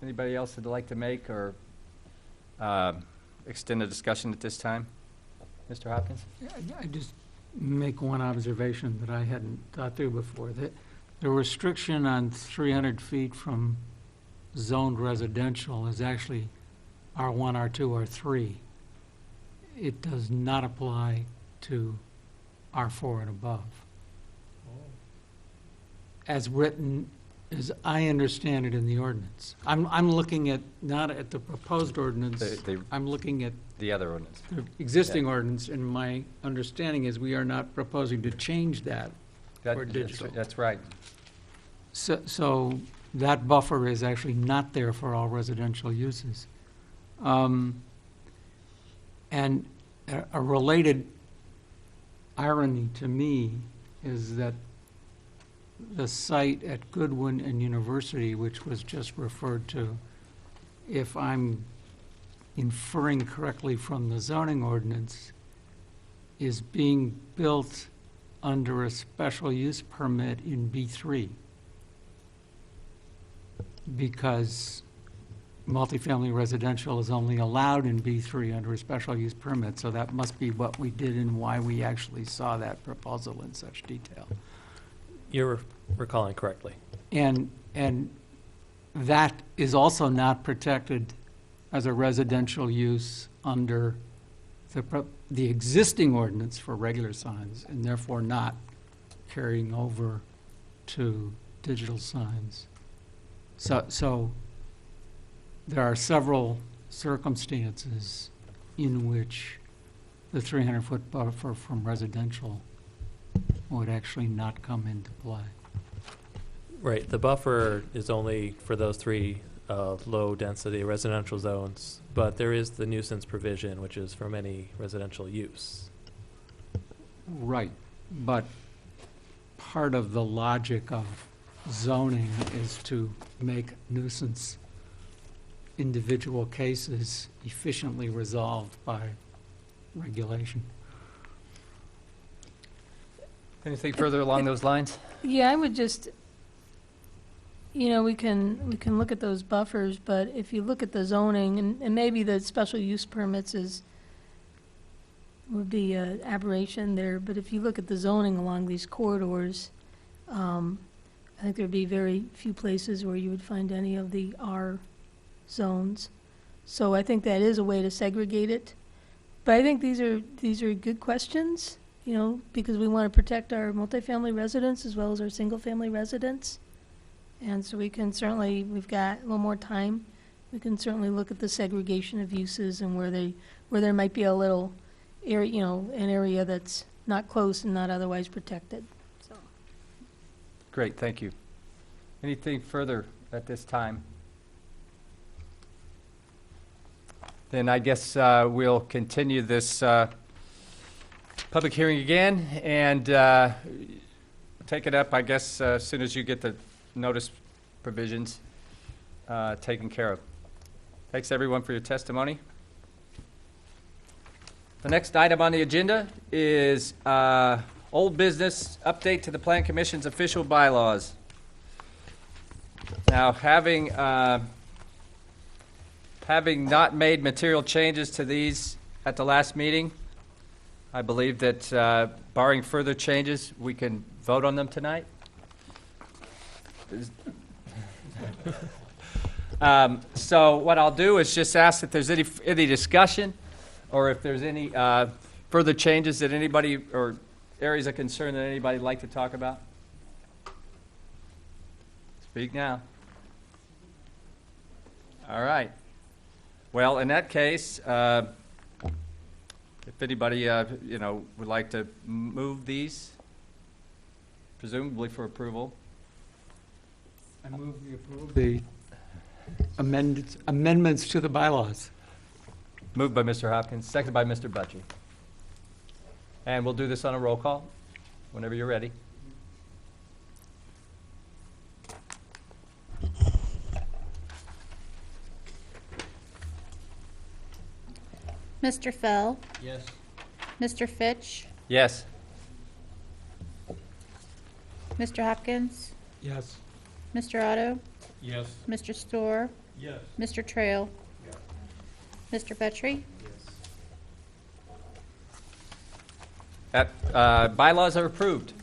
anybody else would like to make or extend the discussion at this time? Mr. Hopkins? I just make one observation that I hadn't thought through before. That the restriction on 300 feet from zoned residential is actually R1, R2, R3. It does not apply to R4 and above. As written, as I understand it in the ordinance. I'm looking at, not at the proposed ordinance, I'm looking at the other ordinance. the existing ordinance, and my understanding is we are not proposing to change that for digital. That's right. So that buffer is actually not there for all residential uses. And a related irony to me is that the site at Goodwin and University, which was just referred to, if I'm inferring correctly from the zoning ordinance, is being built under a special use permit in B3 because multifamily residential is only allowed in B3 under a special use permit, so that must be what we did and why we actually saw that proposal in such detail. You're recalling correctly. And that is also not protected as a residential use under the existing ordinance for regular signs, and therefore not carrying over to digital signs. So there are several circumstances in which the 300-foot buffer from residential would actually not come into play. Right, the buffer is only for those three low-density residential zones, but there is the nuisance provision, which is from any residential use. Right, but part of the logic of zoning is to make nuisance individual cases efficiently resolved by regulation. Anything further along those lines? Yeah, I would just, we can look at those buffers, but if you look at the zoning, and maybe the special use permits would be an aberration there, but if you look at the zoning along these corridors, I think there'd be very few places where you would find any of the R zones. So I think that is a way to segregate it. But I think these are good questions, because we want to protect our multifamily residents as well as our single-family residents. And so we can certainly, we've got a little more time, we can certainly look at the segregation of uses and where there might be a little area, an area that's not close and not otherwise protected. So. Great, thank you. Anything further at this time? Then I guess we'll continue this public hearing again and take it up, I guess, as soon as you get the notice provisions taken care of. Thanks, everyone, for your testimony. The next item on the agenda is old business update to the Plan Commission's official bylaws. Now, having not made material changes to these at the last meeting, I believe that barring further changes, we can vote on them tonight. So what I'll do is just ask if there's any discussion or if there's any further changes that anybody or areas of concern that anybody would like to talk about. Speak now. All right. Well, in that case, if anybody, would like to move these, presumably for approval. I move the approval. amendments to the bylaws. Moved by Mr. Hopkins, seconded by Mr. Butchie. And we'll do this on a roll call, whenever you're ready. Mr. Fell, Yes. Mr. Fitch, Yes. Mr. Hopkins, Yes. Mr. Otto, Yes. Mr. Storr, Yes. Mr. Trail, Mr. Petrie. Bylaws are approved.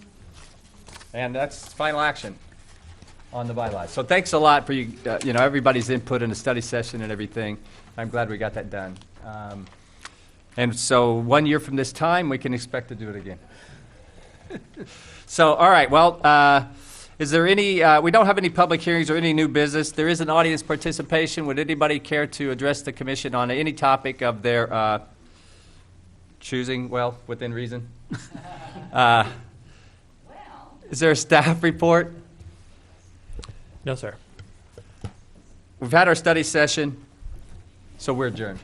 And that's final action on the bylaws. So thanks a lot for everybody's input in the study session and everything. I'm glad we got that done. And so 1 year from this time, we can expect to do it again. So, all right, well, is there any, we don't have any public hearings or any new business. There is an audience participation. Would anybody care to address the commission on any topic of their choosing, well, within reason? Is there a staff report? No, sir. We've had our study session, so we're adjourned.